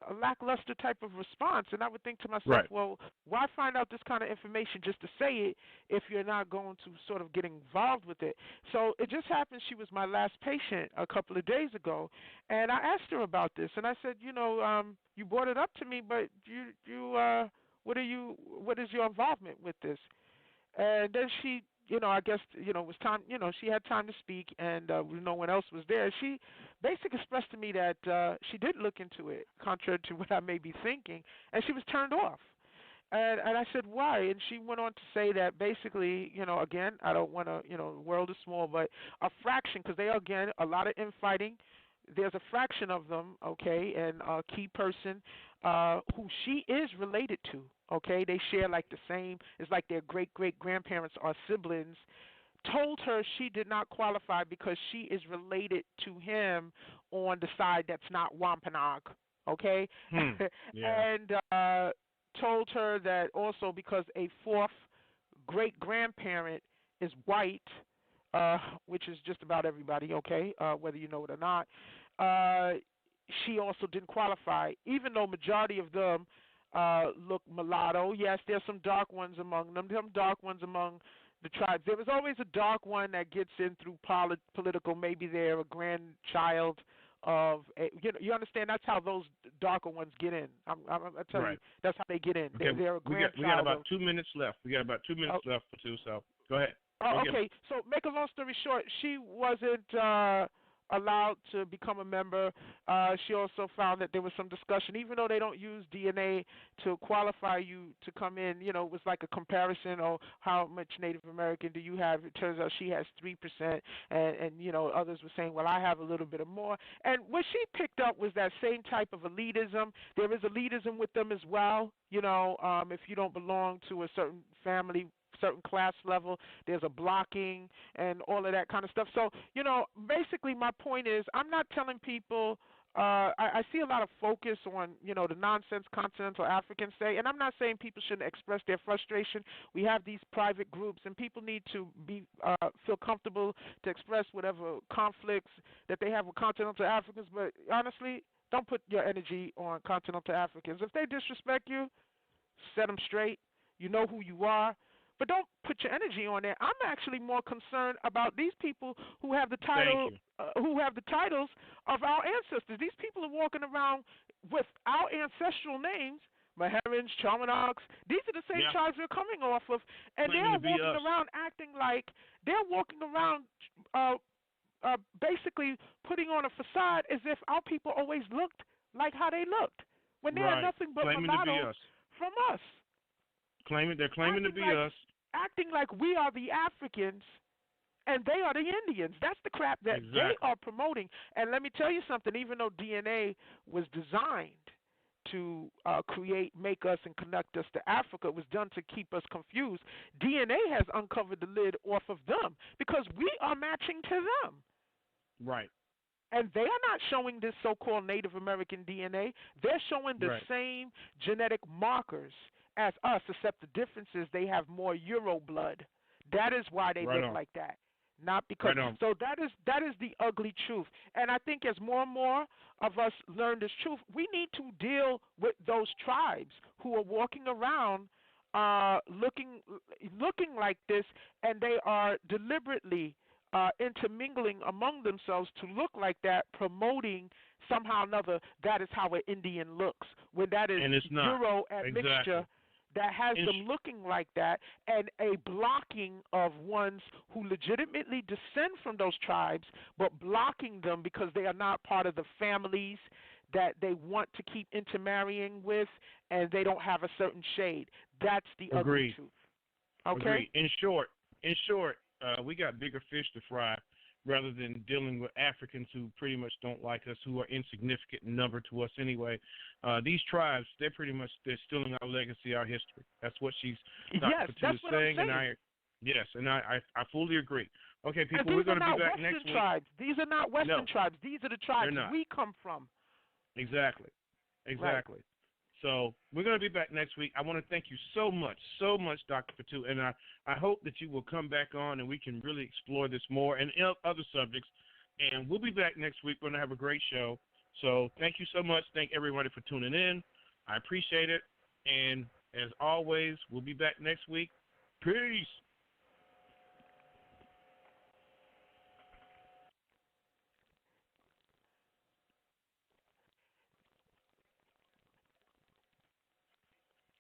a lackluster type of response, and I would think to myself, well, why find out this kind of information just to say it if you're not going to sort of get involved with it? So it just happened she was my last patient a couple of days ago, and I asked her about this, and I said, you brought it up to me, but what is your involvement with this? And then she, I guess, it was time, she had time to speak, and no one else was there. She basically expressed to me that she did look into it, contrary to what I may be thinking, and she was turned off. And I said, why? And she went on to say that basically, again, I don't want to, the world is small, but a fraction, because they are, again, a lot of infighting. There's a fraction of them, okay, and a key person who she is related to, okay? They share like the same, it's like their great-great-grandparents are siblings, told her she did not qualify because she is related to him on the side that's not Wampanoag, okay? Yeah. And told her that also because a fourth great-grandparent is white, which is just about everybody, okay, whether you know it or not, she also didn't qualify, even though majority of them look mulatto. Yes, there's some dark ones among them, some dark ones among the tribes. There was always a dark one that gets in through political, maybe they're a grandchild of, you understand, that's how those darker ones get in. I tell you, that's how they get in. Okay. They're a grandchild. We got about 2 minutes left. Left for two, so go ahead. Okay, so make a long story short, she wasn't allowed to become a member. She also found that there was some discussion, even though they don't use DNA to qualify you to come in, it was like a comparison of how much Native American do you have. It turns out she has 3%, and others were saying, well, I have a little bit of more. And what she picked up was that same type of elitism. There is elitism with them as well. If you don't belong to a certain family, certain class level, there's a blocking and all of that kind of stuff. So, basically my point is I'm not telling people, I see a lot of focus on, the nonsense continental Africans say, and I'm not saying people shouldn't express their frustration. We have these private groups, and people need to feel comfortable to express whatever conflicts that they have with continental Africans, but honestly, don't put your energy on continental Africans. If they disrespect you, set them straight. You know who you are. But don't put your energy on there. I'm actually more concerned about these people who have the title, who have the titles of our ancestors. These people are walking around with our ancestral names, Maherans, Chamanogs. These are the same tribes we're coming off of, and they're walking around acting like they're walking around, basically putting on a facade as if our people always looked like how they looked, when they are nothing but mulattoes from us. They're claiming to be us. Acting like we are the Africans and they are the Indians. That's the crap that they are promoting. And let me tell you something, even though DNA was designed to make us and connect us to Africa, it was done to keep us confused. DNA has uncovered the lid off of them because we are matching to them. Right. And they are not showing this so-called Native American DNA. They're showing the same genetic markers as us, except the difference is they have more Euro blood. That is why they look like that. Not because so that is the ugly truth. And I think as more and more of us learn this truth, we need to deal with those tribes who are walking around looking like this, and they are deliberately intermingling among themselves to look like that, promoting somehow or another that is how an Indian looks, when that is Euro admixture that has them looking like that, and a blocking of ones who legitimately descend from those tribes, but blocking them because they are not part of the families that they want to keep intermarrying with, and they don't have a certain shade. That's the ugly truth. Okay? Agreed. In short, we got bigger fish to fry rather than dealing with Africans who pretty much don't like us, who are insignificant in number to us anyway. These tribes, they're stealing our legacy, our history. That's what Dr. Patu is saying. And I fully agree. Okay, people, we're going to be back next week. Tribes. These are not Western tribes. These are the tribes we come from. Exactly. Right. So we're going to be back next week. I want to thank you so much, Dr. Patu, and I hope that you will come back on and we can really explore this more and other subjects. And we'll be back next week. We're going to have a great show. So thank you so much. Thank everybody for tuning in. I appreciate it. And as always, we'll be back next week. Peace.